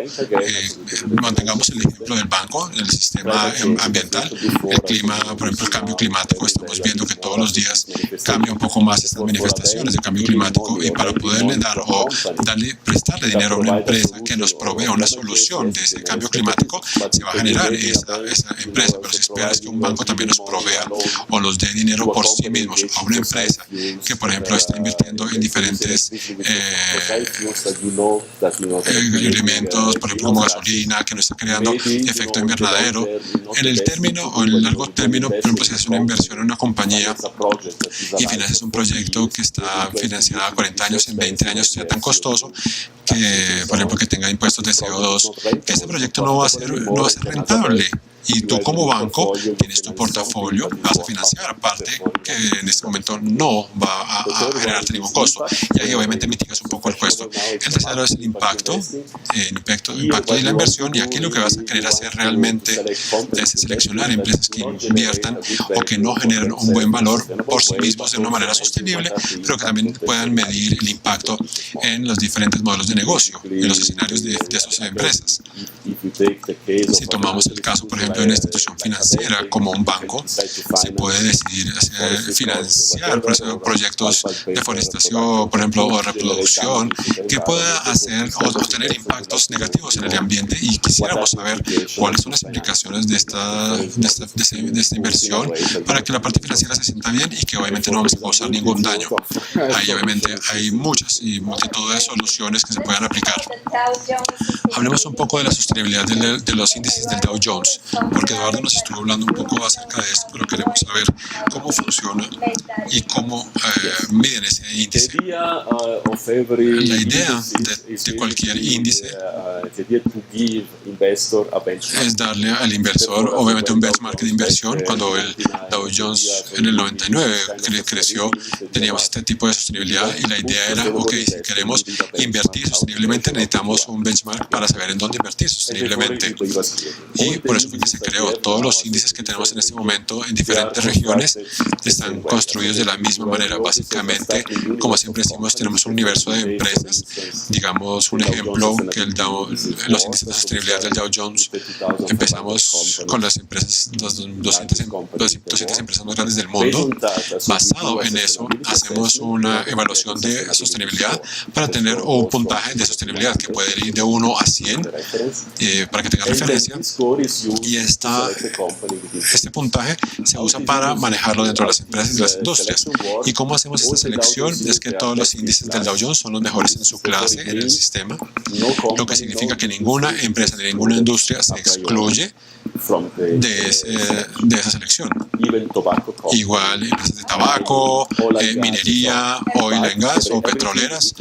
mantengamos el ejemplo del banco, el sistema ambiental, el clima, por ejemplo, el cambio climático. Estamos viendo que todos los días cambia un poco más estas manifestaciones de cambio climático, y para poderle dar o prestarle dinero a una empresa que nos provea una solución de ese cambio climático, se va a generar esa empresa. Pero si esperas que un banco también nos provea o nos dé dinero por sí mismos a una empresa que, por ejemplo, está invirtiendo en diferentes elementos, por ejemplo, como gasolina, que no está creando efecto invernadero, en el término o en el largo término, por ejemplo, si haces una inversión en una compañía y financias un proyecto que está financiado a 40 años, en 20 años sea tan costoso que, por ejemplo, que tenga impuestos de CO2, que ese proyecto no va a ser rentable. Y tú como banco tienes tu portafolio, vas a financiar, aparte que en este momento no va a generarte ningún costo, y ahí obviamente mitigas un poco el costo. El tercero es el impacto de la inversión, y aquí lo que vas a querer hacer realmente es seleccionar empresas que inviertan o que no generen un buen valor por sí mismos de una manera sostenible, pero que también puedan medir el impacto en los diferentes modelos de negocio, en los escenarios de esas empresas. Si tomamos el caso, por ejemplo, de una institución financiera como un banco, se puede decidir financiar proyectos de forestación, por ejemplo, o reproducción, que pueda hacer o tener impactos negativos en el ambiente, y quisiéramos saber cuáles son las implicaciones de esta inversión para que la parte financiera se sienta bien y que obviamente no vamos a causar ningún daño. Ahí obviamente hay muchas y multitud de soluciones que se puedan aplicar. Hablemos un poco de la sostenibilidad de los índices del Dow Jones, porque Eduardo nos estuvo hablando un poco acerca de esto, pero queremos saber cómo funciona y cómo miden ese índice. La idea de cualquier índice es darle al inversor, obviamente, un benchmark de inversión. Cuando el Dow Jones en el 99 creció, teníamos este tipo de sostenibilidad, y la idea era, ok, si queremos invertir sosteniblemente, necesitamos un benchmark para saber en dónde invertir sosteniblemente. Y por eso fue que se creó. Todos los índices que tenemos en este momento en diferentes regiones están construidos de la misma manera. Básicamente, como siempre decimos, tenemos un universo de empresas. Digamos un ejemplo, que los índices de sostenibilidad del Dow Jones, empezamos con las empresas, las 200 empresas más grandes del mundo. Basado en eso, hacemos una evaluación de sostenibilidad para tener un puntaje de sostenibilidad que puede ir de 1 a 100 para que tenga referencia, y este puntaje se usa para manejarlo dentro de las empresas y de las industrias. ¿Y cómo hacemos esta selección? Es que todos los índices del Dow Jones son los mejores en su clase en el sistema, lo que significa que ninguna empresa ni ninguna industria se excluye de esa selección. Igual empresas de tabaco, minería, oil and gas o petroleras,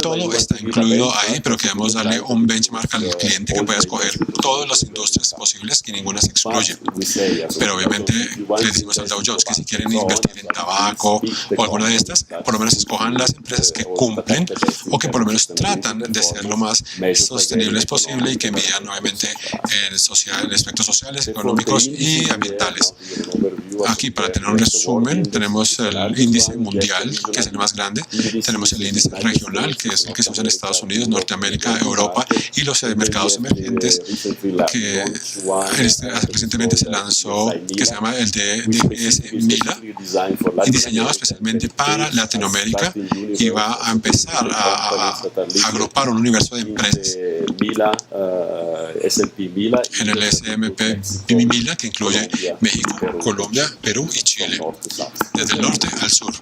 todo está incluido ahí, pero queremos darle un benchmark al cliente que pueda escoger todas las industrias posibles, que ninguna se excluye. Pero obviamente le decimos al Dow Jones que si quieren invertir en tabaco o alguna de estas, por lo menos escojan las empresas que cumplen o que por lo menos tratan de ser lo más sostenibles posible, y que midan obviamente en aspectos sociales, económicos y ambientales. Aquí, para tener un resumen, tenemos el índice mundial, que es el más grande. Tenemos el índice regional, que es el que se usa en Estados Unidos, Norteamérica, Europa y los mercados emergentes, que en Recientemente se lanzó, que se llama el DFS Mila, y diseñado especialmente para Latinoamérica, y va a empezar a agrupar un universo de empresas en el S&P Mila, que incluye México, Colombia, Perú y Chile, desde el norte al sur.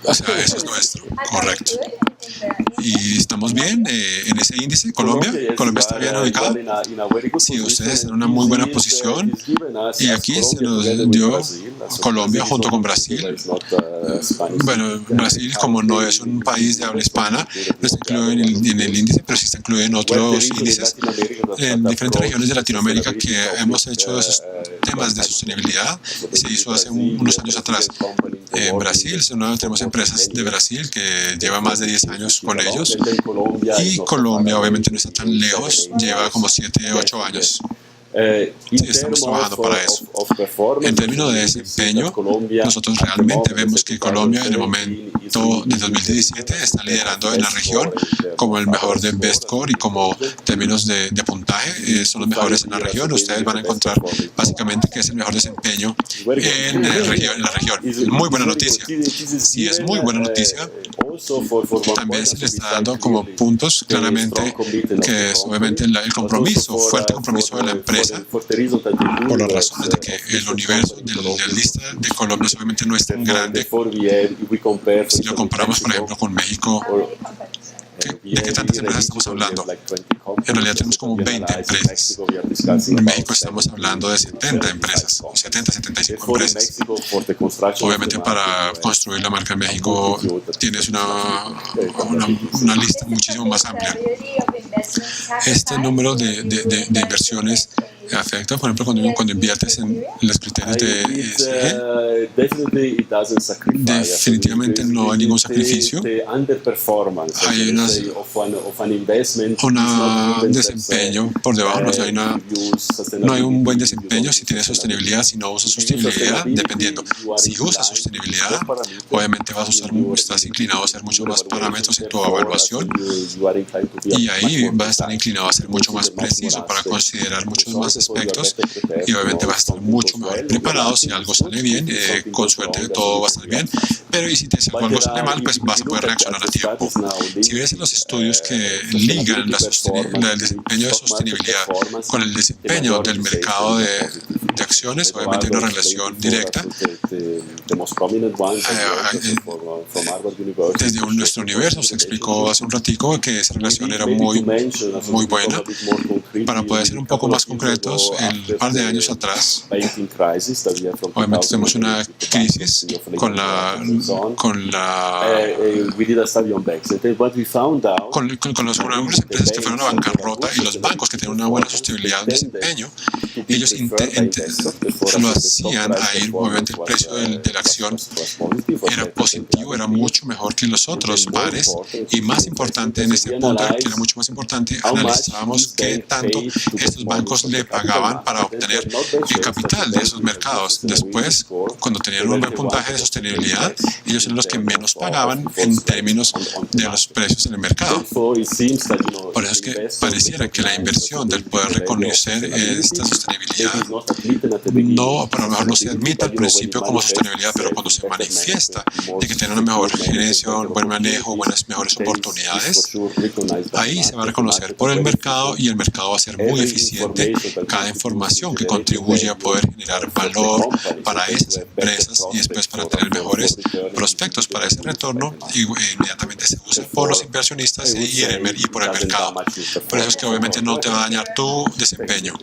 O sea, eso es nuestro, correcto. Y estamos bien en ese índice. Colombia está bien ubicado. Sí, ustedes están en una muy buena posición. Y aquí se nos dio Colombia junto con Brasil. Bueno, Brasil, como no es un país de habla hispana, no está incluido en el índice, pero sí está incluido en otros índices en diferentes regiones de Latinoamérica que hemos hecho esos temas de sostenibilidad. Se hizo hace unos años atrás. En Brasil, tenemos empresas de Brasil que llevan más de 10 años con ellos, y Colombia obviamente no está tan lejos, lleva como 7, 8 años. Sí, estamos trabajando para eso. En términos de desempeño, nosotros realmente vemos que Colombia en el momento de 2017 está liderando en la región como el mejor de Best Core, y como términos de puntaje son los mejores en la región. Ustedes van a encontrar básicamente que es el mejor desempeño en la región. Muy buena noticia. Sí, es muy buena noticia. También se le está dando como puntos claramente, que es obviamente el compromiso, fuerte compromiso de la empresa, por las razones de que el universo de la lista de Colombia obviamente no es tan grande. Si lo comparamos, por ejemplo, con México, ¿de qué tantas empresas estamos hablando? En realidad tenemos como 20 empresas. En México estamos hablando de 70 empresas, 70, 75 empresas. Obviamente para construir la marca en México tienes una lista muchísimo más amplia. Este número de inversiones afecta, por ejemplo, cuando inviertes en los criterios de ESG, definitivamente no hay ningún sacrificio. Hay un desempeño por debajo, no hay un buen desempeño si tienes sostenibilidad, si no usas sostenibilidad, dependiendo. Si usas sostenibilidad, obviamente estás inclinado a hacer muchos más parámetros en tu evaluación, y ahí vas a estar inclinado a ser mucho más preciso para considerar muchos más aspectos, y obviamente vas a estar mucho mejor preparado. Si algo sale bien, con suerte todo va a estar bien, pero y si algo sale mal, pues vas a poder reaccionar a tiempo. Si ves los estudios que ligan el desempeño de sostenibilidad con el desempeño del mercado de acciones, obviamente hay una relación directa. Desde nuestro universo se explicó hace un ratico que esa relación era muy buena. Para poder ser un poco más concretos, un par de años atrás, obviamente tenemos una crisis con los empresas que fueron a bancarrota, y los bancos que tienen una buena sostenibilidad de desempeño, ellos lo hacían ahí. Obviamente el precio de la acción era positivo, era mucho mejor que los otros pares, y más importante en este punto, que era mucho más importante, analizábamos qué tanto estos bancos le pagaban para obtener el capital de esos mercados. Después, cuando tenían un buen puntaje de sostenibilidad, ellos eran los que menos pagaban en términos de los precios en el mercado. Por eso es que pareciera que la inversión del poder reconocer esta sostenibilidad, a lo mejor no se admite al principio como sostenibilidad, pero cuando se manifiesta de que tiene una mejor gerencia, un buen manejo, mejores oportunidades, ahí se va a reconocer por el mercado, y el mercado va a ser muy eficiente. Cada información que contribuye a poder generar valor para esas empresas, y después para tener mejores prospectos para ese retorno, inmediatamente se usa por los inversionistas y por el mercado. Por eso es que obviamente no te va a dañar tu desempeño.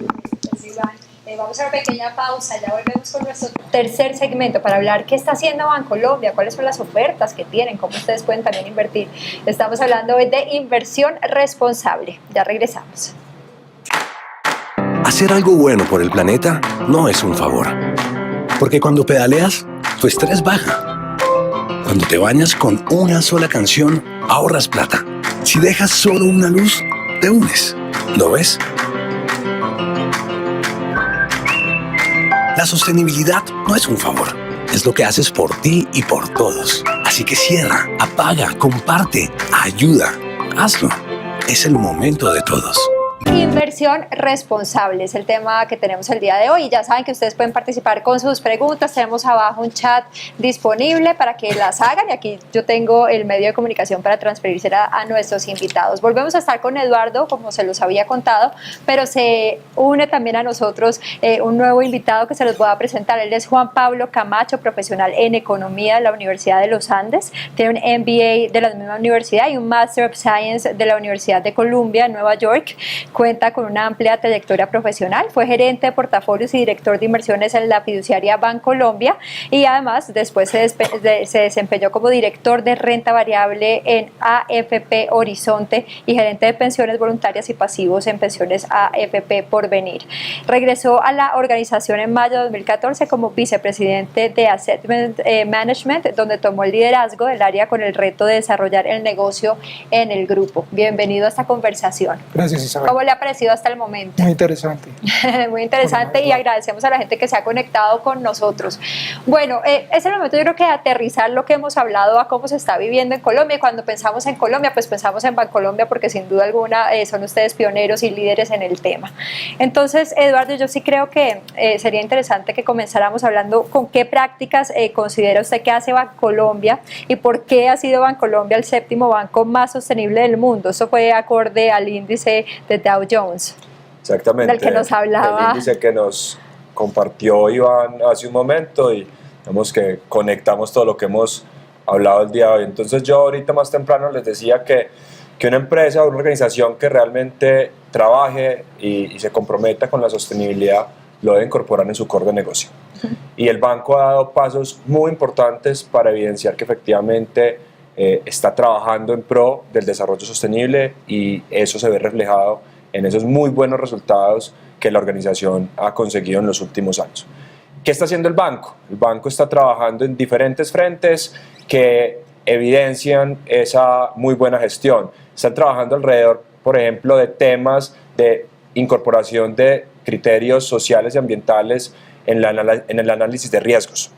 Vamos a una pequeña pausa, ya volvemos con nuestro tercer segmento para hablar qué está haciendo Bancolombia, cuáles son las ofertas que tienen, cómo ustedes pueden también invertir. Estamos hablando hoy de inversión responsable. Ya regresamos. Hacer algo bueno por el planeta no es un favor. Porque cuando pedaleas, tu estrés baja. Cuando te bañas con una sola canción, ahorras plata. Si dejas solo una luz, te unes. ¿Lo ves? La sostenibilidad no es un favor. Es lo que haces por ti y por todos. Así que cierra, apaga, comparte, ayuda. Hazlo. Es el momento de todos. Inversión responsable es el tema que tenemos el día de hoy. Ya saben que ustedes pueden participar con sus preguntas. Tenemos abajo un chat disponible para que las hagan y aquí yo tengo el medio de comunicación para transferírsela a nuestros invitados. Volvemos a estar con Eduardo, como se los había contado, pero se une también a nosotros un nuevo invitado que se los voy a presentar. Él es Juan Pablo Camacho, profesional en Economía de la Universidad de los Andes. Tiene un MBA de la misma universidad y un Master of Science de la Universidad de Columbia en Nueva York. Cuenta con una amplia trayectoria profesional, fue gerente de portafolios y director de inversiones en la fiduciaria Bancolombia y además después se desempeñó como director de renta variable en AFP Horizonte y gerente de pensiones voluntarias y pasivos en pensiones AFP Porvenir. Regresó a la organización en mayo de 2014 como vicepresidente de Asset Management, donde tomó el liderazgo del área con el reto de desarrollar el negocio en el grupo. Bienvenido a esta conversación. Gracias, Isabel. ¿Cómo le ha parecido hasta el momento? Muy interesante. Muy interesante y agradecemos a la gente que se ha conectado con nosotros. Bueno, es el momento yo creo que de aterrizar lo que hemos hablado a cómo se está viviendo en Colombia. Y cuando pensamos en Colombia, pues pensamos en Bancolombia porque sin duda alguna son ustedes pioneros y líderes en el tema. Entonces, Eduardo, yo sí creo que sería interesante que comenzáramos hablando con qué prácticas considera usted que hace Bancolombia y por qué ha sido Bancolombia el séptimo banco más sostenible del mundo. Eso fue acorde al índice de Dow Jones. Exactamente. Del que nos hablaba. El índice que nos compartió Iván hace un momento y digamos que conectamos todo lo que hemos hablado el día de hoy. Entonces yo ahorita más temprano les decía que una empresa o una organización que realmente trabaje y se comprometa con la sostenibilidad lo debe incorporar en su core de negocio. Y el banco ha dado pasos muy importantes para evidenciar que efectivamente está trabajando en pro del desarrollo sostenible y eso se ve reflejado en esos muy buenos resultados que la organización ha conseguido en los últimos años. ¿Qué está haciendo el banco? El banco está trabajando en diferentes frentes que evidencian esa muy buena gestión. Están trabajando alrededor, por ejemplo, de temas de incorporación de criterios sociales y ambientales en el análisis de riesgos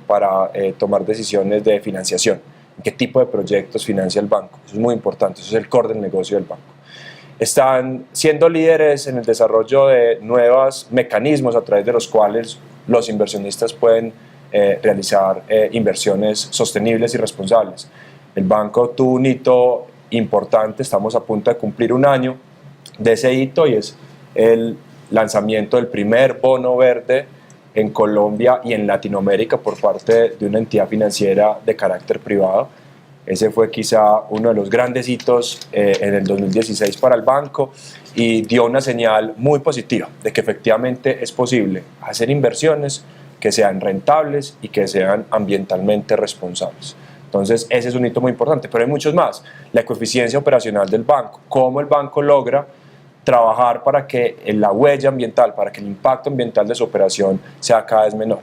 para tomar decisiones de financiación. ¿Qué tipo de proyectos financia el banco? Eso es muy importante, eso es el core del negocio del banco. Están siendo líderes en el desarrollo de nuevos mecanismos a través de los cuales los inversionistas pueden realizar inversiones sostenibles y responsables. El banco tuvo un hito importante, estamos a punto de cumplir un año de ese hito y es el lanzamiento del primer bono verde en Colombia y en Latinoamérica por parte de una entidad financiera de carácter privado. Ese fue quizá uno de los grandes hitos en el 2016 para el banco y dio una señal muy positiva de que efectivamente es posible hacer inversiones que sean rentables y que sean ambientalmente responsables. Entonces ese es un hito muy importante, pero hay muchos más. La eficiencia operacional del banco, cómo el banco logra trabajar para que la huella ambiental, para que el impacto ambiental de su operación sea cada vez menor.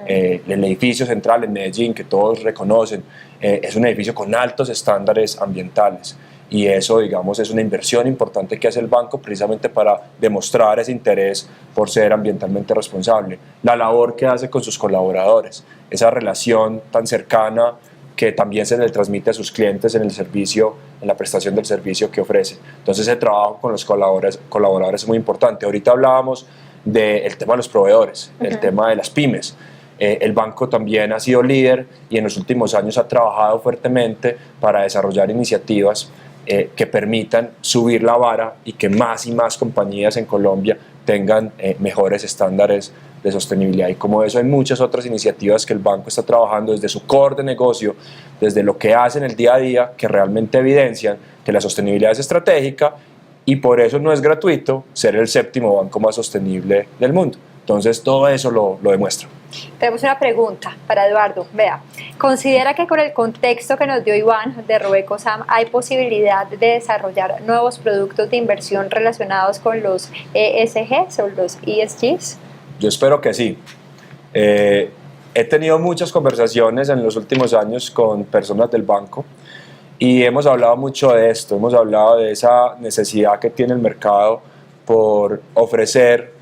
El edificio central en Medellín, que todos reconocen, es un edificio con altos estándares ambientales y eso, digamos, es una inversión importante que hace el banco precisamente para demostrar ese interés por ser ambientalmente responsable. La labor que hace con sus colaboradores, esa relación tan cercana que también se le transmite a sus clientes en el servicio, en la prestación del servicio que ofrece. Entonces ese trabajo con los colaboradores es muy importante. Ahorita hablábamos del tema de los proveedores, el tema de las pymes. El banco también ha sido líder y en los últimos años ha trabajado fuertemente para desarrollar iniciativas que permitan subir la vara y que más y más compañías en Colombia tengan mejores estándares de sostenibilidad. Y como eso hay muchas otras iniciativas que el banco está trabajando desde su core de negocio, desde lo que hace en el día a día, que realmente evidencian que la sostenibilidad es estratégica y por eso no es gratuito ser el séptimo banco más sostenible del mundo. Entonces todo eso lo demuestra. Tenemos una pregunta para Eduardo. Vea, ¿considera que con el contexto que nos dio Iván de Robecosam hay posibilidad de desarrollar nuevos productos de inversión relacionados con los ESGs o los ESGs? Yo espero que sí. He tenido muchas conversaciones en los últimos años con personas del banco y hemos hablado mucho de esto, hemos hablado de esa necesidad que tiene el mercado por ofrecer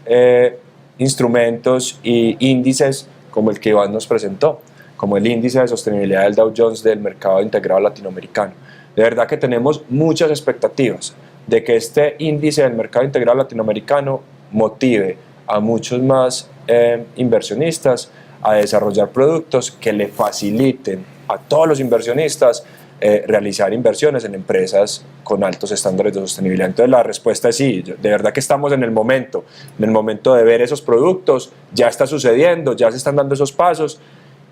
instrumentos y índices como el que Iván nos presentó, como el índice de sostenibilidad del Dow Jones del mercado integrado latinoamericano. De verdad que tenemos muchas expectativas de que este índice del mercado integral latinoamericano motive a muchos más inversionistas a desarrollar productos que le faciliten a todos los inversionistas realizar inversiones en empresas con altos estándares de sostenibilidad. Entonces la respuesta es sí, de verdad que estamos en el momento de ver esos productos, ya está sucediendo, ya se están dando esos pasos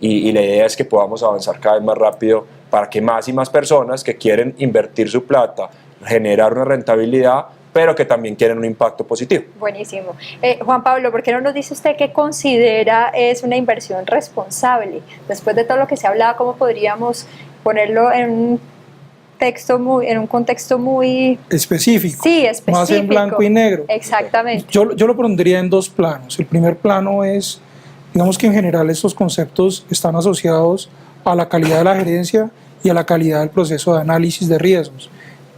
y la idea es que podamos avanzar cada vez más rápido para que más y más personas que quieren invertir su plata, generar una rentabilidad, pero que también quieren un impacto positivo. Buenísimo. Juan Pablo, ¿por qué no nos dice usted qué considera es una inversión responsable? Después de todo lo que se ha hablado, ¿cómo podríamos ponerlo en un contexto muy específico? Sí, específico. Más en blanco y negro. Exactamente. Yo lo pondría en dos planos. El primer plano es, digamos que en general estos conceptos están asociados a la calidad de la gerencia y a la calidad del proceso de análisis de riesgos.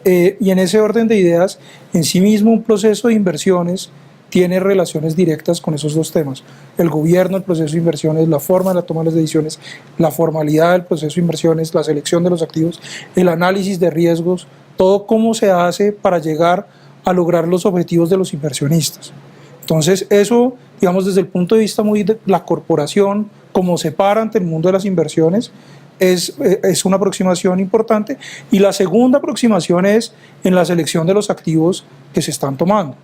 Y en ese orden de ideas, en sí mismo un proceso de inversiones tiene relaciones directas con esos dos temas. El gobierno, el proceso de inversiones, la forma de la toma de las decisiones, la formalidad del proceso de inversiones, la selección de los activos, el análisis de riesgos, todo cómo se hace para llegar a lograr los objetivos de los inversionistas. Entonces eso, digamos desde el punto de vista muy de la corporación, cómo se para ante el mundo de las inversiones, es una aproximación importante. Y la segunda aproximación es en la selección de los activos que se están tomando.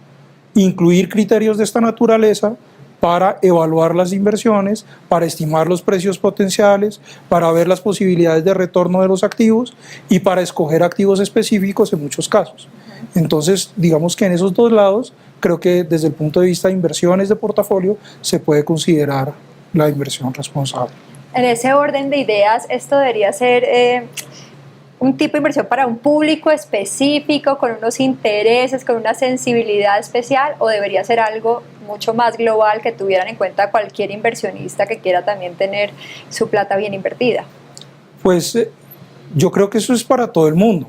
Incluir criterios de esta naturaleza para evaluar las inversiones, para estimar los precios potenciales, para ver las posibilidades de retorno de los activos y para escoger activos específicos en muchos casos. Entonces, digamos que en esos dos lados, creo que desde el punto de vista de inversiones de portafolio se puede considerar la inversión responsable. En ese orden de ideas, esto debería ser un tipo de inversión para un público específico, con unos intereses, con una sensibilidad especial, o debería ser algo mucho más global que tuvieran en cuenta cualquier inversionista que quiera también tener su plata bien invertida. Pues yo creo que eso es para todo el mundo,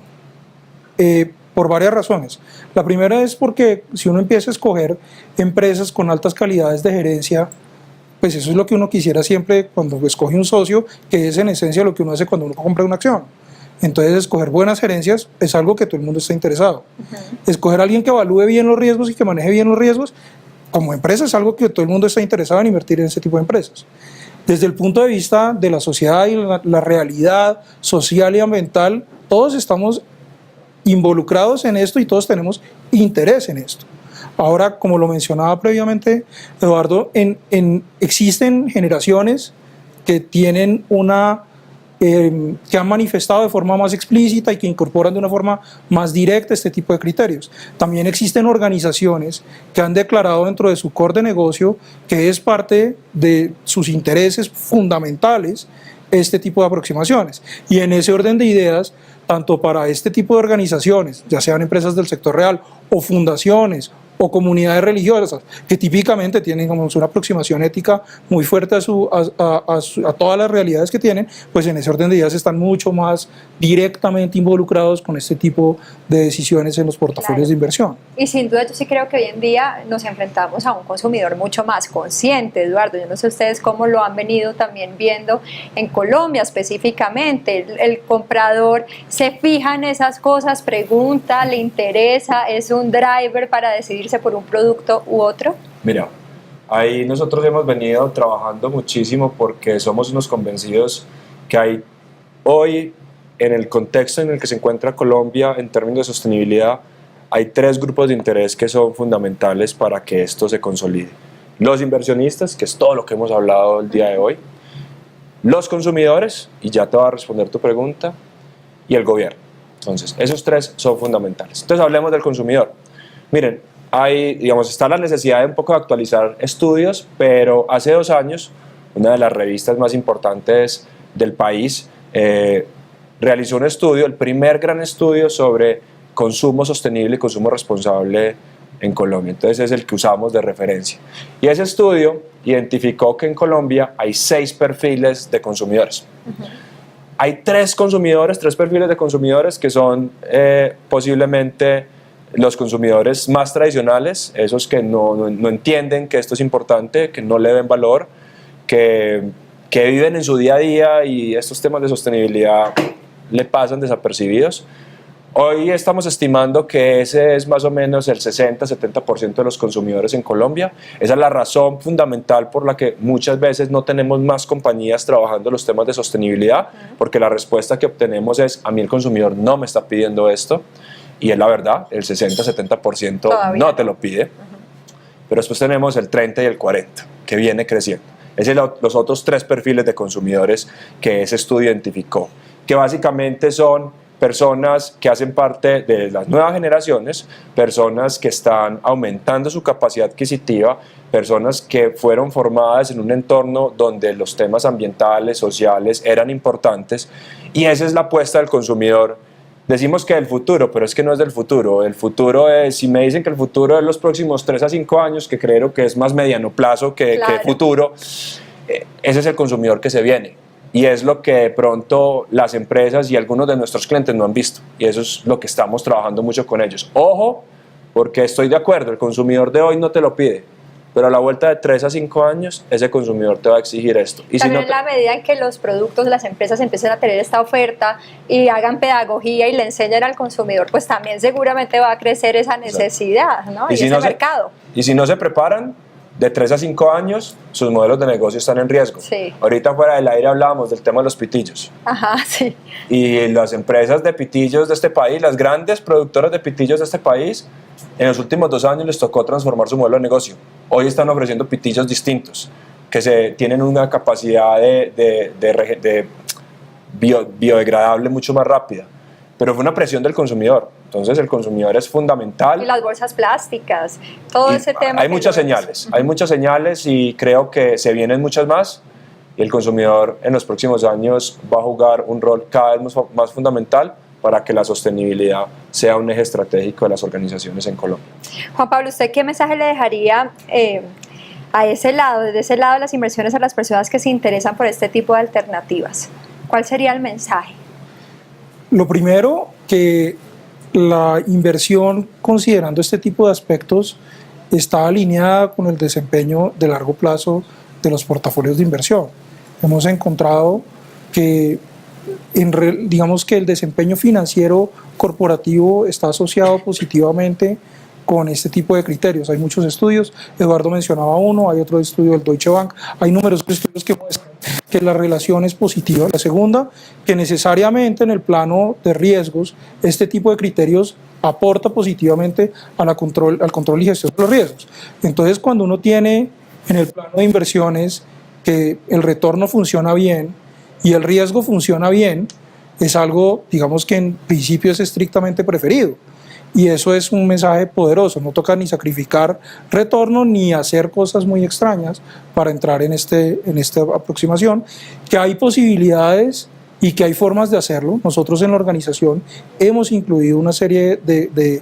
por varias razones. La primera es porque si uno empieza a escoger empresas con altas calidades de gerencia, pues eso es lo que uno quisiera siempre cuando escoge un socio, que es en esencia lo que uno hace cuando uno compra una acción. Entonces, escoger buenas gerencias es algo que todo el mundo está interesado. Escoger a alguien que evalúe bien los riesgos y que maneje bien los riesgos, como empresa, es algo que todo el mundo está interesado en invertir en ese tipo de empresas. Desde el punto de vista de la sociedad y la realidad social y ambiental, todos estamos involucrados en esto y todos tenemos interés en esto. Ahora, como lo mencionaba previamente Eduardo, existen generaciones que tienen que han manifestado de forma más explícita y que incorporan de una forma más directa este tipo de criterios. También existen organizaciones que han declarado dentro de su core de negocio que es parte de sus intereses fundamentales este tipo de aproximaciones. Y en ese orden de ideas, tanto para este tipo de organizaciones, ya sean empresas del sector real o fundaciones o comunidades religiosas que típicamente tienen una aproximación ética muy fuerte a todas las realidades que tienen, pues en ese orden de ideas están mucho más directamente involucrados con este tipo de decisiones en los portafolios de inversión. Y sin duda yo sí creo que hoy en día nos enfrentamos a un consumidor mucho más consciente, Eduardo. Yo no sé ustedes cómo lo han venido también viendo en Colombia específicamente. El comprador se fija en esas cosas, pregunta, le interesa, es un driver para decidirse por un producto u otro. Mira, ahí nosotros hemos venido trabajando muchísimo porque somos unos convencidos que hay hoy, en el contexto en el que se encuentra Colombia en términos de sostenibilidad, hay tres grupos de interés que son fundamentales para que esto se consolide. Los inversionistas, que es todo lo que hemos hablado el día de hoy, los consumidores, y ya te voy a responder tu pregunta, y el gobierno. Entonces, esos tres son fundamentales. Entonces, hablemos del consumidor. Miren, está la necesidad de un poco de actualizar estudios, pero hace 2 años, una de las revistas más importantes del país realizó un estudio, el primer gran estudio sobre consumo sostenible y consumo responsable en Colombia. Entonces es el que usamos de referencia. Y ese estudio identificó que en Colombia hay 6 perfiles de consumidores. Hay 3 perfiles de consumidores que son posiblemente los consumidores más tradicionales, esos que no entienden que esto es importante, que no le ven valor, que viven en su día a día y estos temas de sostenibilidad le pasan desapercibidos. Hoy estamos estimando que ese es más o menos el 60-70% de los consumidores en Colombia. Esa es la razón fundamental por la que muchas veces no tenemos más compañías trabajando los temas de sostenibilidad, porque la respuesta que obtenemos es: a mí el consumidor no me está pidiendo esto, y es la verdad, el 60-70% Todavía no te lo pide. Pero después tenemos el 30 y el 40, que viene creciendo. Esos son los otros 3 perfiles de consumidores que ese estudio identificó, que básicamente son personas que hacen parte de las nuevas generaciones, personas que están aumentando su capacidad adquisitiva, personas que fueron formadas en un entorno donde los temas ambientales, sociales eran importantes, y esa es la apuesta del consumidor. Decimos que el futuro, pero es que no es del futuro. El futuro es, si me dicen que el futuro es los próximos 3 a 5 años, que creo que es más mediano plazo que futuro, ese es el consumidor que se viene. Y es lo que de pronto las empresas y algunos de nuestros clientes no han visto. Y eso es lo que estamos trabajando mucho con ellos. Ojo, porque estoy de acuerdo, el consumidor de hoy no te lo pide, pero a la vuelta de 3 a 5 años, ese consumidor te va a exigir esto. Y también si no en la medida en que los productos, las empresas empiecen a tener esta oferta y hagan pedagogía y le enseñen al consumidor, pues también seguramente va a crecer esa necesidad, ¿no? Y si ese no mercado. Y si no se preparan, de 3 a 5 años, sus modelos de negocio están en riesgo. Sí. Ahorita fuera del aire hablábamos del tema de los pitillos. Ajá, sí. Y las empresas de pitillos de este país, las grandes productoras de pitillos de este país, en los últimos 2 años les tocó transformar su modelo de negocio. Hoy están ofreciendo pitillos distintos, que tienen una capacidad de biodegradable mucho más rápida. Pero fue una presión del consumidor. Entonces el consumidor es fundamental. Y las bolsas plásticas, todo ese tema. Hay muchas señales y creo que se vienen muchas más. Y el consumidor en los próximos años va a jugar un rol cada vez más fundamental para que la sostenibilidad sea un eje estratégico de las organizaciones en Colombia. Juan Pablo, ¿usted qué mensaje le dejaría a ese lado, desde ese lado de las inversiones, a las personas que se interesan por este tipo de alternativas? ¿Cuál sería el mensaje? Lo primero, que la inversión, considerando este tipo de aspectos, está alineada con el desempeño de largo plazo de los portafolios de inversión. Hemos encontrado que digamos que el desempeño financiero corporativo está asociado positivamente con este tipo de criterios. Hay muchos estudios, Eduardo mencionaba uno, hay otro estudio del Deutsche Bank, hay numerosos estudios que muestran que la relación es positiva. La segunda, que necesariamente en el plano de riesgos, este tipo de criterios aporta positivamente al control y gestión de los riesgos. Entonces, cuando uno tiene en el plano de inversiones que el retorno funciona bien y el riesgo funciona bien, es algo, digamos, que en principio es estrictamente preferido. Y eso es un mensaje poderoso. No toca ni sacrificar retorno ni hacer cosas muy extrañas para entrar en esta aproximación, que hay posibilidades y que hay formas de hacerlo. Nosotros en la organización hemos incluido una serie de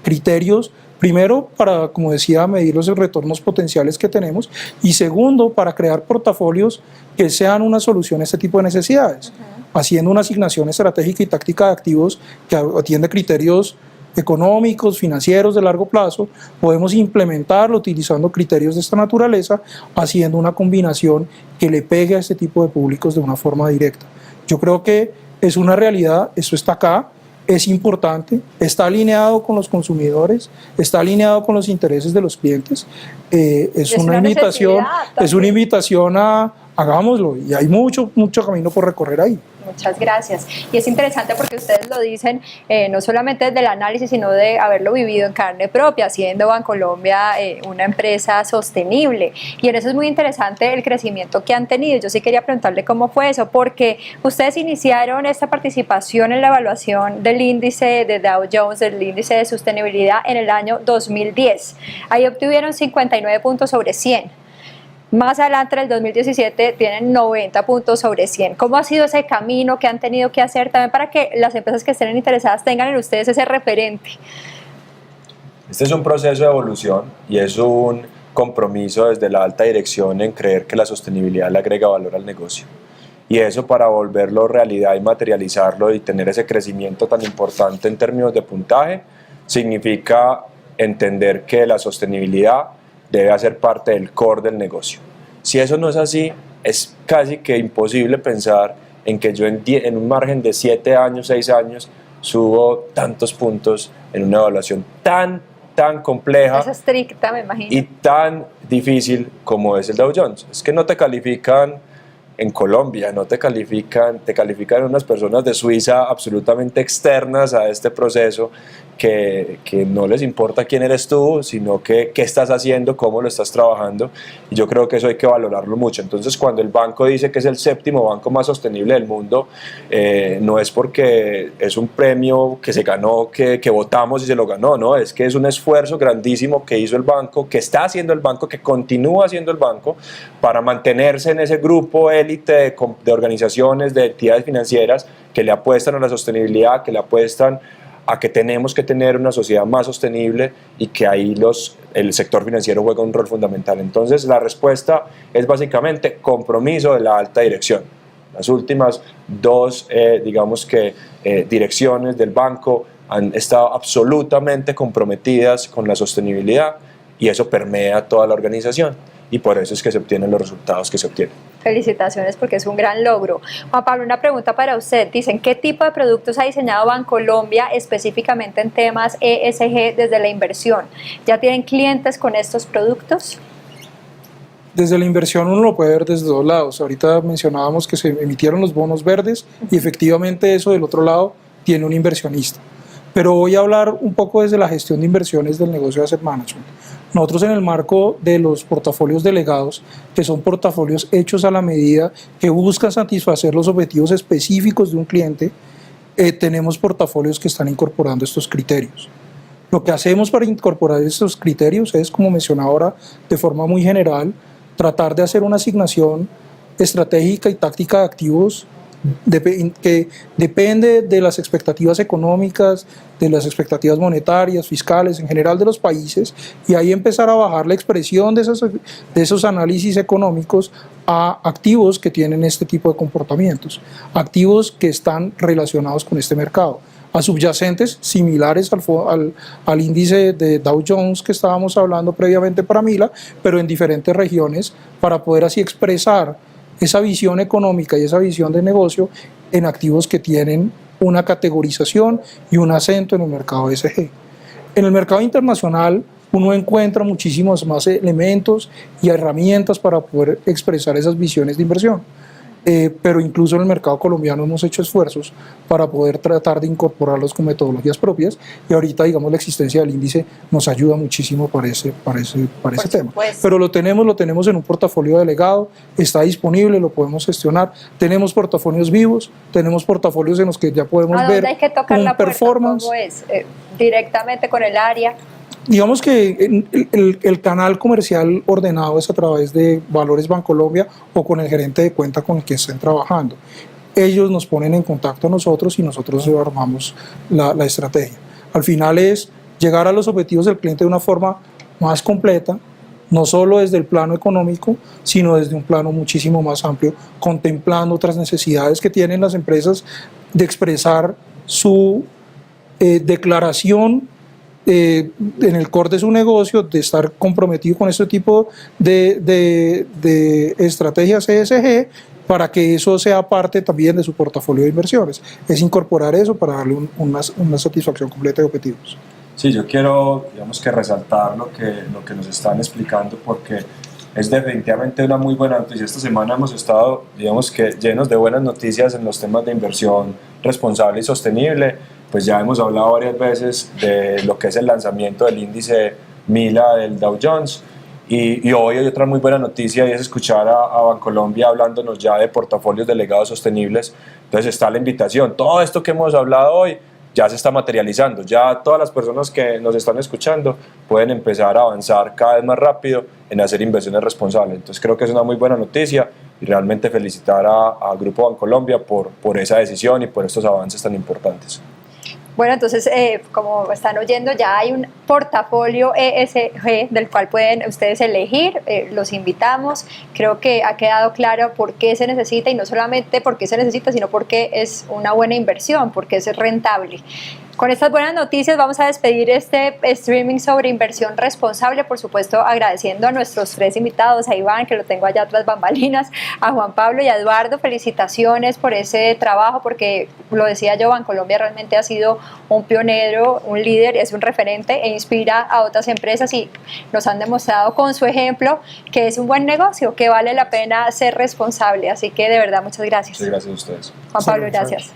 criterios. Primero, para, como decía, medir los retornos potenciales que tenemos, y segundo, para crear portafolios que sean una solución a este tipo de necesidades, haciendo una asignación estratégica y táctica de activos que atiende criterios económicos, financieros de largo plazo. Podemos implementarlo utilizando criterios de esta naturaleza, haciendo una combinación que le pegue a este tipo de públicos de una forma directa. Yo creo que es una realidad, eso está acá, es importante, está alineado con los consumidores, está alineado con los intereses de los clientes. Es una invitación a hagámoslo, y hay mucho camino por recorrer ahí. Muchas gracias. Y es interesante porque ustedes lo dicen no solamente desde el análisis, sino de haberlo vivido en carne propia, siendo Bancolombia una empresa sostenible. Y en eso es muy interesante el crecimiento que han tenido. Yo sí quería preguntarle cómo fue eso, porque ustedes iniciaron esta participación en la evaluación del índice de Dow Jones, del índice de sostenibilidad, en el año 2010. Ahí obtuvieron 59 puntos sobre 100. Más adelante, en el 2017, tienen 90 puntos sobre 100. ¿Cómo ha sido ese camino que han tenido que hacer también para que las empresas que estén interesadas tengan en ustedes ese referente? Este es un proceso de evolución y es un compromiso desde la alta dirección en creer que la sostenibilidad le agrega valor al negocio. Y eso, para volverlo realidad y materializarlo y tener ese crecimiento tan importante en términos de puntaje, significa entender que la sostenibilidad debe hacer parte del core del negocio. Si eso no es así, es casi que imposible pensar en que yo en un margen de 7 años, 6 años, subo tantos puntos en una evaluación tan compleja. Es estricta, me imagino. Y tan difícil como es el Dow Jones. Es que no te califican en Colombia, no te califican unas personas de Suiza absolutamente externas a este proceso que no les importa quién eres tú, sino qué estás haciendo, cómo lo estás trabajando, y yo creo que eso hay que valorarlo mucho. Entonces, cuando el banco dice que es el 7º banco más sostenible del mundo, no es porque es un premio que se ganó, que votamos y se lo ganó, no, es que es un esfuerzo grandísimo que hizo el banco, que está haciendo el banco, que continúa haciendo el banco para mantenerse en ese grupo élite de organizaciones, de entidades financieras que le apuestan a la sostenibilidad, que le apuestan a que tenemos que tener una sociedad más sostenible, y que ahí el sector financiero juega un rol fundamental. Entonces, la respuesta es básicamente compromiso de la alta dirección. Las últimas dos, direcciones del banco han estado absolutamente comprometidas con la sostenibilidad, y eso permea toda la organización, y por eso es que se obtienen los resultados que se obtienen. Felicitaciones, porque es un gran logro. Juan Pablo, una pregunta para usted. Dicen, ¿qué tipo de productos ha diseñado Bancolombia específicamente en temas ESG desde la inversión? ¿Ya tienen clientes con estos productos? Desde la inversión uno lo puede ver desde dos lados. Ahorita mencionábamos que se emitieron los bonos verdes y efectivamente eso del otro lado tiene un inversionista. Pero voy a hablar un poco desde la gestión de inversiones del negocio de asset management. Nosotros, en el marco de los portafolios delegados, que son portafolios hechos a la medida, que buscan satisfacer los objetivos específicos de un cliente, tenemos portafolios que están incorporando estos criterios. Lo que hacemos para incorporar estos criterios es, como mencionaba ahora, de forma muy general, tratar de hacer una asignación estratégica y táctica de activos que depende de las expectativas económicas, de las expectativas monetarias, fiscales, en general de los países, y ahí empezar a bajar la expresión de esos análisis económicos a activos que tienen este tipo de comportamientos, activos que están relacionados con este mercado, a subyacentes similares al índice de Dow Jones que estábamos hablando previamente para Mila, pero en diferentes regiones, para poder así expresar esa visión económica y esa visión de negocio en activos que tienen una categorización y un acento en el mercado ESG. En el mercado internacional uno encuentra muchísimos más elementos y herramientas para poder expresar esas visiones de inversión. Pero incluso en el mercado colombiano hemos hecho esfuerzos para poder tratar de incorporarlos con metodologías propias, y ahorita, digamos, la existencia del índice nos ayuda muchísimo para ese tema. Pero lo tenemos en un portafolio delegado, está disponible, lo podemos gestionar, tenemos portafolios vivos, tenemos portafolios en los que ya podemos ver hay que tocar la performance. ¿Cómo es? Directamente con el área. Digamos que el canal comercial ordenado es a través de Valores Bancolombia o con el gerente de cuenta con el que estén trabajando. Ellos nos ponen en contacto a nosotros y nosotros armamos la estrategia. Al final es llegar a los objetivos del cliente de una forma más completa, no solo desde el plano económico, sino desde un plano muchísimo más amplio, contemplando otras necesidades que tienen las empresas de expresar su declaración en el core de su negocio, de estar comprometido con este tipo de estrategias ESG, para que eso sea parte también de su portafolio de inversiones. Es incorporar eso para darle una satisfacción completa de objetivos. Sí, yo quiero, digamos, que resaltar lo que nos están explicando, porque es definitivamente una muy buena noticia. Esta semana hemos estado, digamos, que llenos de buenas noticias en los temas de inversión responsable y sostenible. Pues ya hemos hablado varias veces de lo que es el lanzamiento del índice Mila del Dow Jones, y hoy hay otra muy buena noticia, y es escuchar a Bancolombia hablándonos ya de portafolios delegados sostenibles. Entonces está la invitación, todo esto que hemos hablado hoy ya se está materializando, ya todas las personas que nos están escuchando pueden empezar a avanzar cada vez más rápido en hacer inversiones responsables. Entonces creo que es una muy buena noticia, y realmente felicitar a Grupo Bancolombia por esa decisión y por estos avances tan importantes. Bueno, entonces, como están oyendo, ya hay un portafolio ESG del cual pueden ustedes elegir, los invitamos. Creo que ha quedado claro por qué se necesita, y no solamente por qué se necesita, sino porque es una buena inversión, porque es rentable. Con estas buenas noticias vamos a despedir este streaming sobre inversión responsable, por supuesto agradeciendo a nuestros 3 invitados, a Iván, que lo tengo allá tras bambalinas, a Juan Pablo y a Eduardo. Felicitaciones por ese trabajo, porque lo decía yo, Bancolombia realmente ha sido un pionero, un líder, es un referente e inspira a otras empresas, y nos han demostrado con su ejemplo que es un buen negocio, que vale la pena ser responsable. Así que de verdad, muchas gracias. Sí, gracias a ustedes. Juan Pablo, gracias.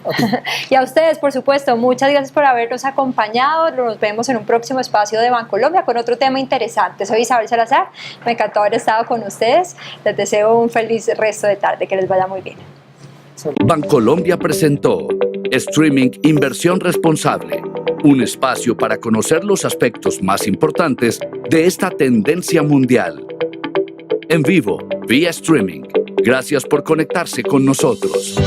Y a ustedes, por supuesto, muchas gracias por habernos acompañado. Nos vemos en un próximo espacio de Bancolombia con otro tema interesante. Soy Isabel Salazar, me encantó haber estado con ustedes. Les deseo un feliz resto de tarde, que les vaya muy bien. Bancolombia presentó Streaming Inversión Responsable, un espacio para conocer los aspectos más importantes de esta tendencia mundial. En vivo, vía streaming. Gracias por conectarse con nosotros.